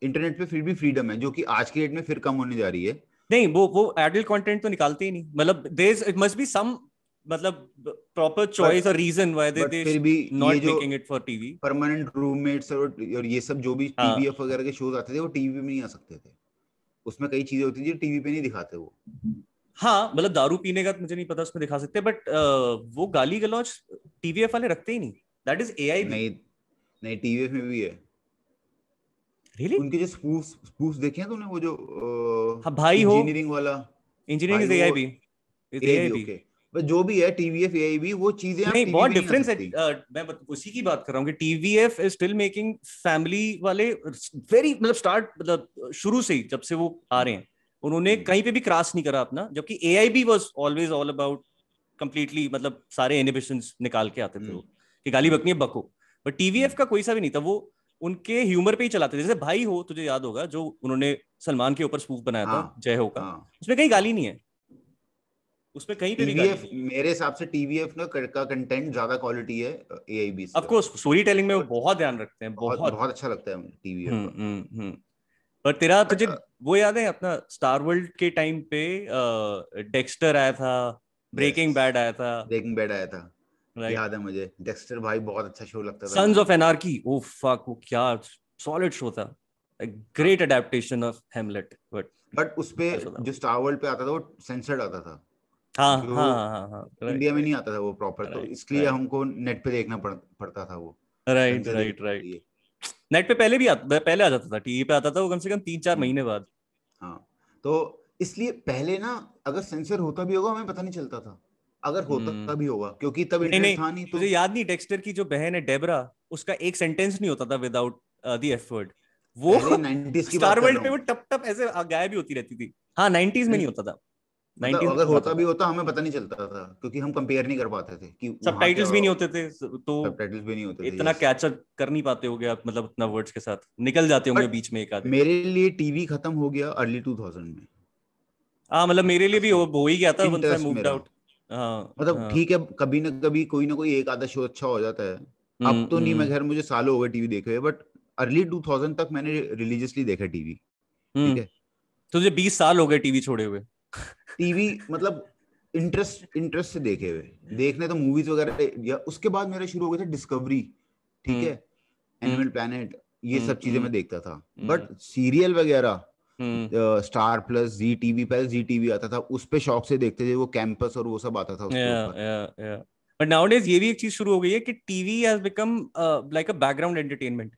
इंटरनेट पे फिर भी फ्रीडम है, जो कि आज की डेट में फिर कम होने जा रही है। नहीं, वो एडल्ट कंटेंट तो निकालते ही नहीं, मतलब there it must be some, मतलब प्रॉपर बट चॉइस और रीजन व्हाई दे फिर भी ये नॉट जो making it for TV. Permanent roommates और ये सब जो भी हाँ टीवीएफ वगैरह के शोज आते थे, वो टीवी पे नहीं आ सकते थे। उसमें कई चीजें होती थी जो टीवी पे नहीं दिखाते वो। हाँ, मतलब दारू पीने का तो मुझे नहीं पता उसमें दिखा सकते, बट वो गाली गलौज टीवीएफ वाले रखते ही नहीं, दैट इज एआई भी। नहीं नहीं, टीवीएफ में भी है। रियली? उनके जो स्पूफ्स देखे हैं तूने, वो जो हाँ भाई हो, इंजीनियरिंग वाला। इंजीनियरिंग भाई इज वो एआई भी, इज ए एआई भी भी। ओके, जो भी है TVF AIB, वो चीजें आप नहीं, टीवी बहुत पे नहीं ला डिफरेंस है। सकती। मैं उसी की बात कर रहा हूँ कि TVF is still making family वाले वेरी, मतलब स्टार्ट, मतलब शुरू से ही जब से वो आ रहे हैं उन्होंने हम्म, कहीं पे भी क्रॉस नहीं करा अपना, जबकि AIB was always all about completely, मतलब सारे इनहिबिशंस निकाल के आते थे वो, हम्म, कि गाली हम्म, बकनी है बको। बट टीवीएफ हम्म, का कोई सा भी नहीं था, वो उनके ह्यूमर पे ही चलाते थे। जैसे भाई हो, तुझे याद होगा जो उन्होंने सलमान के ऊपर स्पूफ बनाया था, हाँ, जय हो का, हाँ, उसमें कहीं गाली हाँ। नहीं है, उसमें कहीं पे भी गाली टीवीएफ नहीं है। मेरे हिसाब से TVF का कंटेंट ज्यादा क्वालिटी है AIB ऑफ से। कोर्स स्टोरी टेलिंग में वो बट बहुत ध्यान रखते हैं, बहुत बहुत। बहुत अच्छा लगता है मुझे TVF का। हम्म। पर तेरा बट तुझे वो याद है अपना स्टार वर्ल्ड के टाइम पे डेक्स्टर आया था, यस, ब्रेकिंग बैड आया था, ब्रेकिंग बैड आया था। राइट? याद है मुझे, डेक्स्टर भाई बहुत अच्छा शो लगता था सन्स मुझे। ऑफ एनार्की, ओ फक, वो क्या सॉलिड शो था, हाँ, great adaptation of Hamlet, but but उसपे क्या शो था जो वो। स्टार वर्ल्ड पे आता था वो सेंसर्ड आता था, हाँ जो हाँ हाँ हाँ, राइट इंडिया में नहीं राइट आता था वो प्रॉपर, तो राइट इसलिए राइट हमको नेट पे देखना पड़ता था वो, ढंग राइट से देखने राइट के राइट। लिए। नेट पे पहले भी पहले आ जाता था, टीवी पे आता था वो कम से कम 3-4 महीने हम्म, बाद। हाँ। तो इसलिए पहले ना, अगर सेंसर होता भी होगा हमें पता नहीं चलता था, अगर हम्म। होता भी होगा, क्योंकि तब नहीं नहीं, इंटरनेट था नहीं तो। तुझे याद नहीं डेक्स्टर की जो बहन है डेबरा, उसका एक सेंटेंस नहीं होता था विदाउट द एफ वर्ड। वो पहले 90s की बात स्टार कर वर्ल्ड रहा पे वो हूँ। टप टप ऐसे गायब ही होती रहती थी। हाँ, 90s में नहीं होता था, मतलब 90s में अगर नहीं आता होता भी था। होता हमें पता नहीं चलता था, क्योंकि हम कंपेयर नहीं कर पाते थे कि वहां क्या, सबटाइटल्स भी नहीं होते थे, तो सबटाइटल्स भी नहीं होते थे। इतना यस। कैचअप कर नहीं पाते होगे आप, मतलब उतना वर्ड्स के साथ निकल जाते होंगे बट बीच में एक आधे। मेरे लिए टीवी खत्म हो गया अर्ली 2000 में। हाँ, मतलब मेरे लिए भी असली हो ही गया था वंस आई इंटरेस्ट मूव्ड मेरा, आउट। हाँ मतलब हाँ। ठीक है, कभी ना कोई एक आधा शो अच्छा हो जाता है। अब तो नहीं, मैं हम्म। खैर मुझे सालों हो गए टीवी देखे हुए, बट अर्ली 2000 तक मैंने रिलीजियसली देखा टीवी। ठीक हम्म। है। तुझे 20 साल हो गए टीवी छोड़े हुए। टीवी मतलब इंटरेस्ट इंटरेस्ट से देखे हुए, देखने तो मूवीज वगैरह, या उसके बाद मेरे शुरू हो गए थे डिस्कवरी, ठीक हम्म है, हम्म एनिमल प्लैनेट, ये हम्म सब चीजें हम्म मैं देखता था। हम्म बट सीरियल वगैरह, हम्म। स्टार प्लस, जी टीवी, पहले जी टीवी आता था, उस पे शौक से देखते थे, वो कैंपस और वो सब आता था उसके ऊपर। या बट नाउडेज ये भी एक चीज शुरू हो गई है कि TV has become like a background entertainment,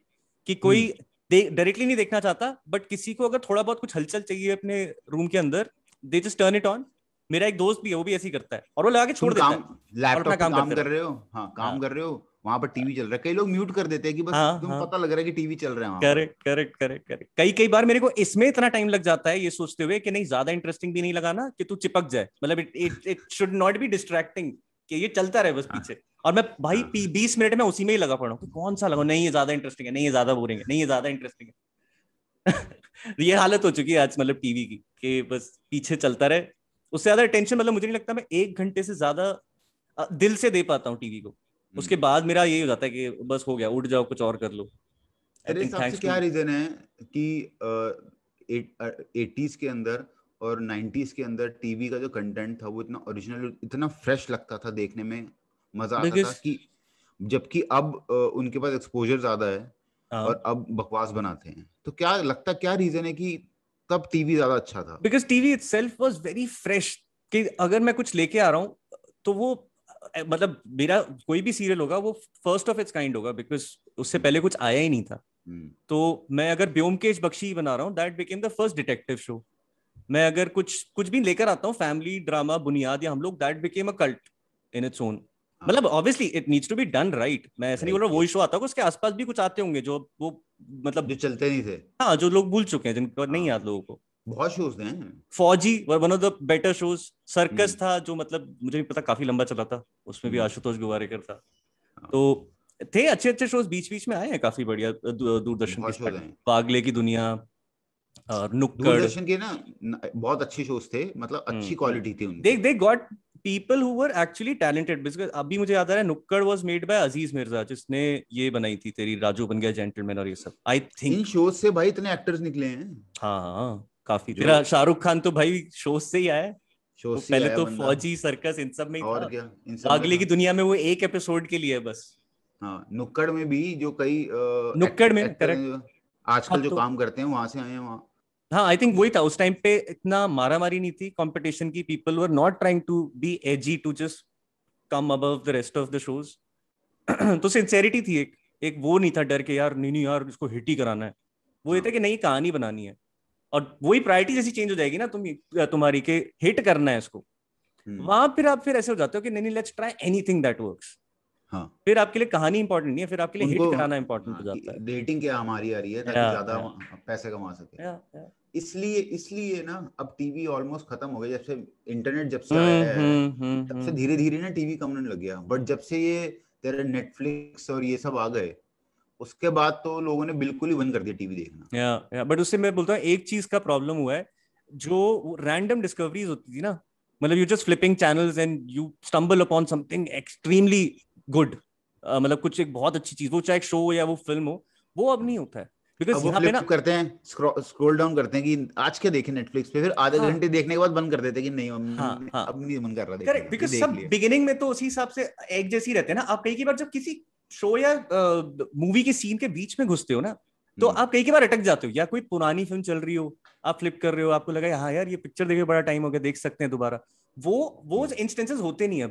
कि कोई हम्म, डायरेक्टली नहीं देखना चाहता, बट किसी को अगर थोड़ा बहुत कुछ हलचल चाहिए अपने रूम के अंदर, they just turn it on. मेरा एक दोस्त भी है, वो भी ऐसे ही करता है, और वो लगा के छोड़ तुम देता है काम, और अपना लैपटॉप पे काम काम करते कर रहो। रहे हो, हाँ काम हाँ कर रहे हो, वहां पर टीवी चल रहा है, कई लोग म्यूट कर देते हैं कि बस हाँ तुम हाँ, पता लग रहा है कि टीवी चल रहा है वहां पर। Correct correct correct correct. कई कई बार मेरे को इसमें इतना टाइम लग जाता है ये सोचते हुए कि नहीं, ज्यादा इंटरेस्टिंग भी नहीं लगाना कि तू चिपक जाए, मतलब it it it should not be distracting, कि ये चलता रहे बस हाँ, पीछे। और मैं भाई हाँ, 20 मिनट में उसी में ही लगा पड़ा हूँ कि कौन सा लगाऊं, नहीं ये ज्यादा इंटरेस्टिंग है, नहीं ये ज्यादा बोरिंग है, नहीं ये ज्यादा इंटरेस्टिंग है। ये हालत हो चुकी है आज, मतलब टीवी की, कि बस पीछे चलता रहे। उससे ज्यादा टेंशन, मतलब मुझे नहीं लगता मैं 1 घंटे से ज्यादा दिल से दे पाता हूँ टीवी को। हम्म। उसके बाद मेरा यही हो जाता है कि बस हो गया, उठ जाओ कुछ और कर लो। आई तेरे थिंक हिसाब से थैंक्स क्या टू। रीजन है कि 80s के अंदर और 90s के अंदर टीवी का जो कंटेंट था वो इतना ओरिजिनल, इतना फ्रेश लगता था, देखने में मजा आता था, बिकॉज कि जबकि अब उनके पास एक्सपोजर ज्यादा है और अब बकवास बनाते हैं, तो क्या लगता, क्या रीजन है कि तब टीवी ज्यादा अच्छा था? Because TV itself was very fresh, कि अगर मैं कुछ लेके आ रहा हूँ तो वो मतलब मेरा कोई भी सीरियल होगा वो फर्स्ट ऑफ इट्स काइंड होगा, बिकॉज उससे हम्म, पहले कुछ आया ही नहीं था। हम्म, तो मैं अगर ब्योमकेश बख्शी बना रहा हूँ, that became the first detective show. मैं अगर कुछ कुछ भी लेकर आता हूँ, फैमिली ड्रामा बुनियाद या हम लोग, that became a cult in its own. हाँ, मतलब obviously it needs to be done right, मैं ऐसा नहीं बोल राइट, रहा वही यस, शो आता होगा, उसके आसपास भी कुछ आते होंगे जो वो जो मतलब, चलते नहीं थे। हाँ, जो लोग भूल चुके हैं, जिनको नहीं याद हाँ, लोगों को। बहुत शोज हैं। Fauji one of the better shows. Circus hmm, था जो, मतलब मुझे नहीं पता, काफी लंबा चला था, उसमें भी हम्म, आशुतोष गुवारेकर था। हाँ, तो थे अच्छे अच्छे शोज बीच बीच में आए हैं, काफी बढ़िया दूरदर्शन के बहुत शोज स्टार्ट। हैं। पागले की दुनिया और नुक्कड़। दूरदर्शन के ना बहुत अच्छे शोज थे, मतलब अच्छी क्वालिटी थी दे उनकी। They got people who were actually talented, because अभी मुझे याद आ रहा है नुक्कड़ वाज मेड बाय अजीज मिर्जा, जिसने ये बनाई थी तेरी राजू बन गया जेंटलमैन और ये सब, आई इन थिंक। शोज से भाई इतने एक्टर्स निकले हैं, हाँ हाँ, काफी। जो तेरा शाहरुख खान तो भाई शोज से ही आया है। शोज वो से ही पहले आया तो बंदा। फौजी सर्कस इन सब में ही और था। क्या, इन सब में पागले था। की दुनिया में वो एक एपिसोड के लिए है बस। हाँ, नुक्कड़ में भी जो कई नुक्कड़ में एक्टर करेक्ट। हैं जो हाँ आजकल जो तो, काम करते हैं वहां से आए हैं वहाँ। हाँ आई थिंक वही था उस टाइम पे, इतना मारा मारी नहीं थी कंपटीशन की, people were not trying to be edgy to just come above the rest of the shows. तो सिंसेरिटी थी एक, एक वो नहीं था डर के यार, नहीं नहीं यार इसको हिट ही कराना है। वो ये था हाँ, कि नहीं, कहानी बनानी है। और वही प्रायोरिटी जैसी चेंज हो जाएगी ना तुम्हारी के हिट करना है इसको, वहां फिर आप फिर ऐसे हो जाते हो कि नहीं, let's try anything that works. हाँ, फिर आपके लिए कहानी इंपॉर्टेंट नहीं है, फिर आपके लिए हिट उनको कराना इंपॉर्टेंट हो हाँ जाता है। कि रेटिंग क्या हमारी आ रही है, ताकि या ज्यादा या पैसे कमा सके। या इसलिए इसलिए ना अब टीवी ऑलमोस्ट खत्म हो गया। जब से इंटरनेट जब से आया है, तब से धीरे धीरे ना टीवी कम होने लग गया। बट जब से ये तेरे नेटफ्लिक्स और ये सब आ गए, उसके बाद तो लोगों ने बिल्कुल ही बंद कर दिया टीवी देखना। या बट उससे मैं बोलता हूँ एक चीज का प्रॉब्लम हुआ है, जो रैंडम डिस्कवरीज होती थी ना, मतलब you just flipping channels and you stumble upon something extremely good, मतलब कुछ एक बहुत अच्छी चीज, वो चाहे एक शो या वो फिल्म हो, वो अब नहीं होता है। अब बिकॉज वो यहाँ पे फ्लिप ना, करते हैं, स्क्रॉल डाउन करते हैं कि आज क्या देखें नेटफ्लिक्स पे, फिर आधे हाँ घंटे देखने के बाद बंद कर देते हैं कि नहीं हाँ हाँ, अब नहीं मन कर रहा देखने करेक्ट, का, ये बिकॉज देख सब लिया। बिगिनिंग में तो उसी हिसाब से एक जैसे ही रहते हैं ना। आप कई बार जब किसी शो या मूवी के सीन के बीच में घुसते हो ना, तो आप कई बार अटक जाते हो, या कोई पुरानी फिल्म चल रही हो, आप फ्लिप कर रहे हो, आपको लगा हाँ यार ये पिक्चर देखे बड़ा टाइम हो गया, देख सकते हैं दोबारा। वो इंस्टेंसेस होते नहीं है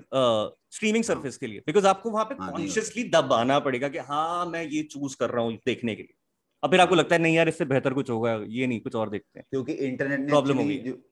स्ट्रीमिंग हाँ सर्विस के लिए, बिकॉज आपको वहां पे हाँ, नहीं होता कॉन्शियसली दबाना पड़ेगा कि हाँ मैं ये चूज कर रहा हूँ देखने के लिए। अब फिर आपको हाँ, लगता है नहीं यार इससे बेहतर कुछ होगा, ये नहीं कुछ और देखते हैं। क्योंकि इंटरनेट ने प्रॉब्लम हो एक्चुअली गई है। जो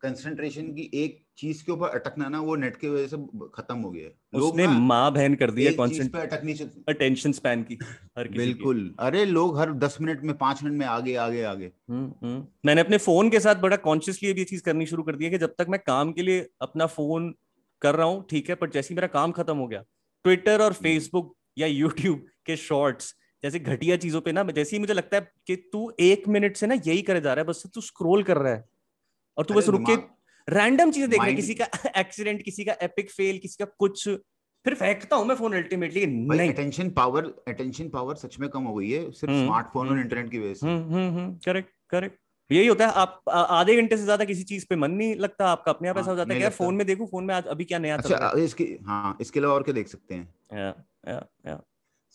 कंसंट्रेशन की एक चीज के ऊपर अटकना ना, वो नेट की वजह से खत्म हो गया है। लोग उसने ना माँ बहन कर दी है एक चीज कॉन्सेंट पे अटकनी चाहिए। अटेंशन स्पैन की हर किसी की। बिल्कुल, अरे लोग हर 10 मिनट में 5 मिनट में आगे आगे आगे। मैंने अपने फोन के साथ बड़ा कॉन्शियसली ये चीज करनी शुरू कर दी है कि जब तक मैं काम के लिए अपना फोन कर रहा हूँ ठीक है, पर जैसे ही मेरा काम खत्म हो गया, ट्विटर और हम्म, फेसबुक या यूट्यूब के शॉर्ट्स जैसे घटिया चीजों पे ना, जैसे ही मुझे लगता है कि तू 1 मिनट से ना यही करे जा रहा है, बस तू स्क्रोल कर रहा है और तू अरे बस रुक के दिमाग, रैंडम चीजें देख रहा है, किसी माइंड, का एक्सीडेंट, किसी का एपिक फेल, किसी का कुछ, फिर फेंकता हूं मैं फोन अल्टीमेटली भाई नहीं। अटेंशन पावर सच में कम हो गई है, सिर्फ स्मार्टफोन और इंटरनेट की वजह से। करेक्ट करेक्ट, यही होता है। आप आधे घंटे से ज्यादा किसी चीज पे मन नहीं लगता आपका, अपने आप ऐसा हाँ, हो जाता है नहीं कि यार लगता। फोन में देखूं, फोन में आज अभी क्या नया चल अच्छा, रहा इसके हाँ, इसके अलावा और क्या देख सकते हैं? है। या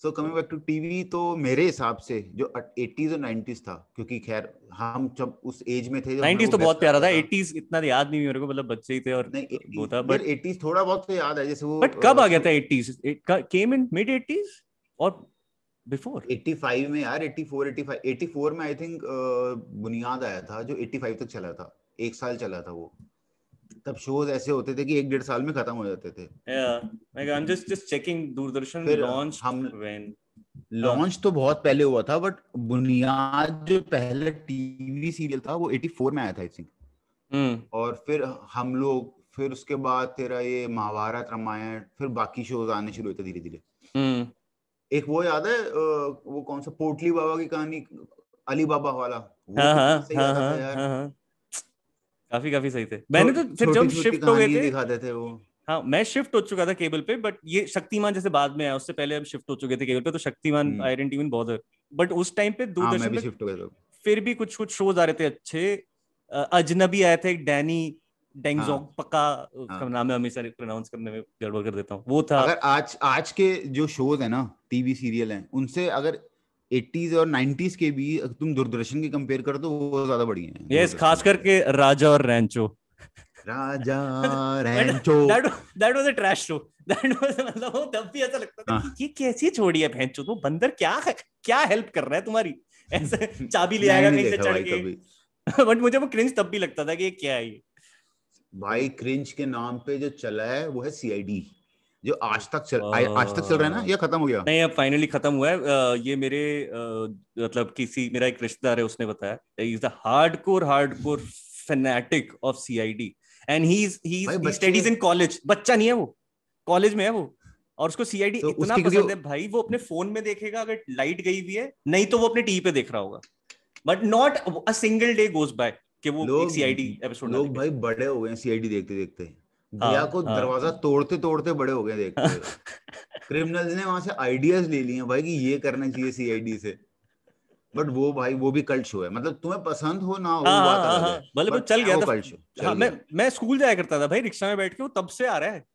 so coming back to TV, तो मेरे हिसाब से जो 80s और 90s था, क्योंकि खैर हम जब उस एज में थे जब हमें 90s वो तो बहुत बेस्ट प्यारा लगता था, था। 80s इतना याद नहीं मेरे को, मतलब बच्चे ही थे और नहीं वो 80s था। यार, बट 80s थोड़ा बहुत तो याद है, जैसे वो कब आ गया था 80s? It came in mid 80s और बिफोर? 85 में यार, 84 85 84 में आई थिंक बुनियाद आया था, जो 85 तक चला था। 1 साल चला था वो। तब शोज ऐसे होते थे कि 1 1.5 साल में खत्म हो जाते थे। या I am just checking Doordarshan फिर लॉन्च्ड हम व्हेन। हाँ। लॉन्च तो बहुत पहले हुआ था, बट बुनियाद जो पहले टीवी सीरियल था वो 84 में आया था आई थिंक। हम्म और फिर हम लोग, फिर उसके बाद तेरा ये महाभारत रामायण, फिर बाकी शोज आने शुरू हुए थे धीरे धीरे। हम्म एक वो याद है वो कौन सा पोटली बाबा की कहानी, अली बाबा वाला, वो हाँ हाँ कितना सही हाँ आता था हाँ यार। हाँ हाँ, काफी काफी सही थे। मैंने तो फिर छोटी जब छोटी शिफ्ट हो गए कहानियां थे, दिखाते थे वो। हाँ मैं शिफ्ट हो चुका था केबल पे, बट ये शक्तिमान जैसे बाद में आया, उससे पहले हम शिफ्ट हो चुके थे केबल पे, तो शक्तिमान हम्म, आई डेंट इवन बॉदर। बट उस टाइम पे हाँ मैं दूरदर्शन भी पे शिफ्ट हो गया था। फिर भी कुछ कुछ शोज आ रहे थे अच्छे। अजनबी आया था एक, डैनी हाँ डेंगजोंग पक्का, उसका हाँ, नाम है हमेशा प्रोनाउंस करने में गड़बड़ कर देता हूँ, वो था। अगर आज आज के जो शोज है ना, टीवी सीरियल हैं, उनसे अगर 80s और 90s के भी तुम दूरदर्शन की कंपेयर करो तो वो ज्यादा बढ़िया है यस, दूरदर्शन खास वाले। करके राजा और Rancho. Raja but Rancho. That was a trash show. That was, मतलब वो तब भी ऐसा लगता था कि हाँ ये कैसी छोड़ी है भैंचो, वो बंदर क्या है, क्या हेल्प कर रहा है तुम्हारी, ऐसे चाबी ले मैं आएगा नहीं कहीं से देखा चढ़ भाई के। कभी। बट मुझे वो क्रिंज तब भी लगता था कि ये क्या है ये। भाई क्रिंज के नाम पे जो चला है वो है सीआईडी, जो आज तक चल रहा है ना, अह, या खत्म हो गया? नहीं अब फाइनली खत्म हुआ है। ये मेरे मतलब किसी मेरा एक रिश्तेदार है, उसने बताया, is the hardcore fanatic of CID, and भाई ही बच्चे, स्टडीज इन कॉलेज, बच्चा नहीं है वो, कॉलेज में है वो, और उसको सीआईडी तो इतना उसकी क्योंकि पसंद है भाई, वो अपने फोन में देखेगा अगर लाइट गई हुई है, नहीं तो वो अपने टीवी पे देख रहा होगा, but not a single day goes by कि वो एक सीआईडी लोग एपिसोड ना लोग देखे। भाई बड़े हो गए हैं सीआईडी देखते देखते। भैया हाँ को हाँ दरवाजा तोड़ते तोड़ते बड़े हो गए देखते हुए। क्रिमिनल्स ने वहां से आइडियाज ले लिए हैं भाई कि ये करना चाहिए सीआईडी से। बट वो भाई वो भी कल्ट शो है, मतलब तुम्हें पसंद हो ना हो हाँ वो हाँ बात हाँ अलग है, हाँ, मतलब वो बट चल है गया वो था। कल्ट शो, चल हाँ, मैं गया। मैं स्कूल जाया करता था भाई, रिक्शा में बैठ के, वो तब से आ रहा है।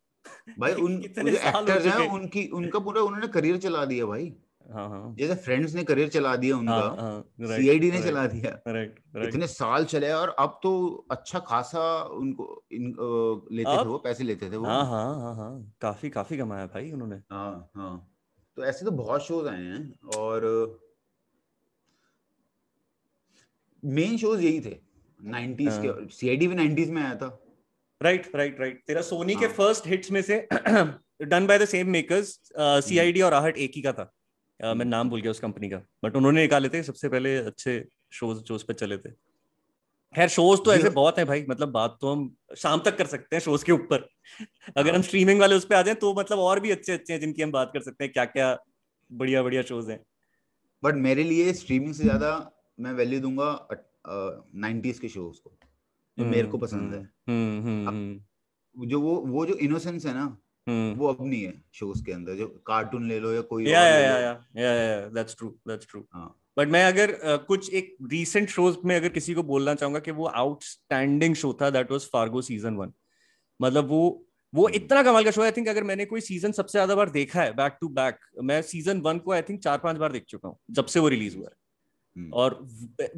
भाई वो कितने जो साल हो एक्टर्स हैं चुके। उनकी उनका पूरा उन्होंने करियर चला दिया भाई। हाँ हाँ जैसे फ्रेंड्स ने करियर चला दिया हाँ उनका, हाँ, राइट सीआईडी ने राइट चला दिया। राइट इतने राइट। साल चले, और अब तो अच्छा खासा उनको लेते थे, अब वो पैसे लेते थे वो। हाँ हाँ हाँ हाँ, काफी काफी कमाया भाई उन्होंने। हाँ हाँ, तो ऐसे तो बहुत शोज आए हैं, और मेन शोज यही थे 90s के। हाँ सीआईडी भी 90s में आया था। राइट राइट राइट, तेरा सोनी के हाँ। फर्स्ट हिट्स में से done by the same makers, CID और आहट एक ही का था। मैं नाम भूल गया उस कंपनी का, बट उन्होंने निकाले थे सबसे पहले अच्छे शोज जो उस पे चले थे। खैर शोज तो ऐसे जियो बहुत है भाई, मतलब बात तो हम शाम तक कर सकते हैं शोज के ऊपर। अगर हम हाँ, स्ट्रीमिंग वाले उस पे आ जाए तो मतलब और भी अच्छे अच्छे हैं जिनकी हम बात कर सकते हैं, क्या क्या बढ़िया बढ़िया शोज हैं। बट मेरे लिए स्ट्रीमिंग से ज्यादा मैं वैल्यू दूंगा 90s के शोज को, जो मेरे को पसंद है। अब हम्म। जो वो जो इनोसेंस है ना, हम्म। वो अब नहीं है शोज के अंदर। जो कार्टून ले लो या कोई या और या ले या लो। या या दैट्स ट्रू, दैट्स ट्रू। हाँ। बट मैं अगर कुछ एक रीसेंट शोज में अगर किसी को बोलना चाहूंगा कि वो आउटस्टैंडिंग शो था, दैट वाज फार्गो सीजन 1। मतलब वो हम्म, इतना कमाल का शो है। आई थिंक अगर मैंने कोई सीजन सबसे ज्यादा बार देखा है बैक टू बैक, मैं सीजन 1 को आई थिंक 4-5 बार देख चुका हूँ जब से वो रिलीज हुआ है। हम्म, और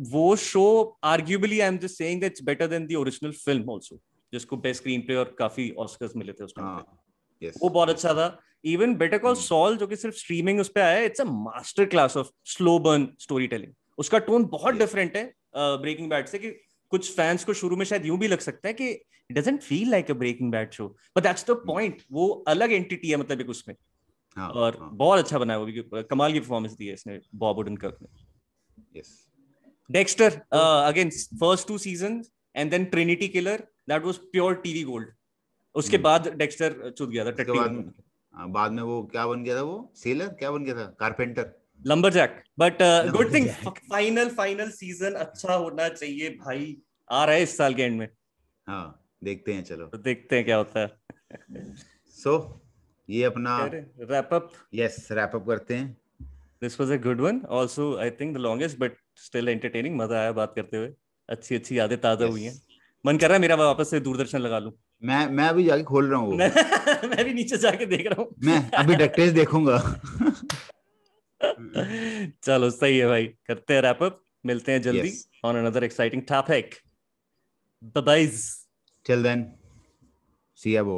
वो show arguably I am just saying that's better than the original film also, जिसको बेस्ट स्क्रीन प्ले और काफी ऑस्कर्स मिले थे उस टाइम पे। हाँ, यस, वो बहुत यस। अच्छा था। इवन बेटर कॉल सॉल जो कि सिर्फ स्ट्रीमिंग उस पे आया है, it's a master class of slow burn story telling. उसका टोन बहुत यस। डिफरेंट है ब्रेकिंग बैड से, कि कुछ फैंस को शुरू में शायद यूं भी लग सकता है कि it doesn't feel like a breaking bad show, but that's the point. वो अलग एंटिटी है मतलब एक उसमें। हाँ, और हाँ, बहुत अच्छा बना है वो भी, कमाल की परफॉर्मेंस दी है इसने बॉब ओडेनकर्क ने। यस। डेक्स्टर तो again first 2 season and then trinity killer, that was pure TV gold. उसके हम्म, बाद डेक्स्टर चुद गया था, उसके टट्टी बाद बन गया। बाद में वो क्या बन गया था? वो सेलर क्या बन गया था? Carpenter. Lumberjack. But good thing, lumberjack. Final season अच्छा होना चाहिए भाई। आ रहा है इस साल के एंड में, हाँ, देखते हैं, चलो। तो देखते हैं क्या होता है। सो ये अपना, wrap up. Yes, wrap up करते हैं। This was a good one also, I think the longest but still entertaining. मजा आया बात करते हुए, अच्छी अच्छी यादें ताजा हुई यस। हैं। मन कर रहा है मेरा वापस से दूरदर्शन लगा लूं। मैं अभी जाके खोल रहा हूँ वो। मैं मैं भी नीचे जाके देख रहा मैं अभी हूँ। डक्टेज देखूंगा। चलो सही है भाई, करते हैं रैप अप। मिलते हैं जल्दी yes. On another exciting topic. Bye bye. Till then, see ya वो।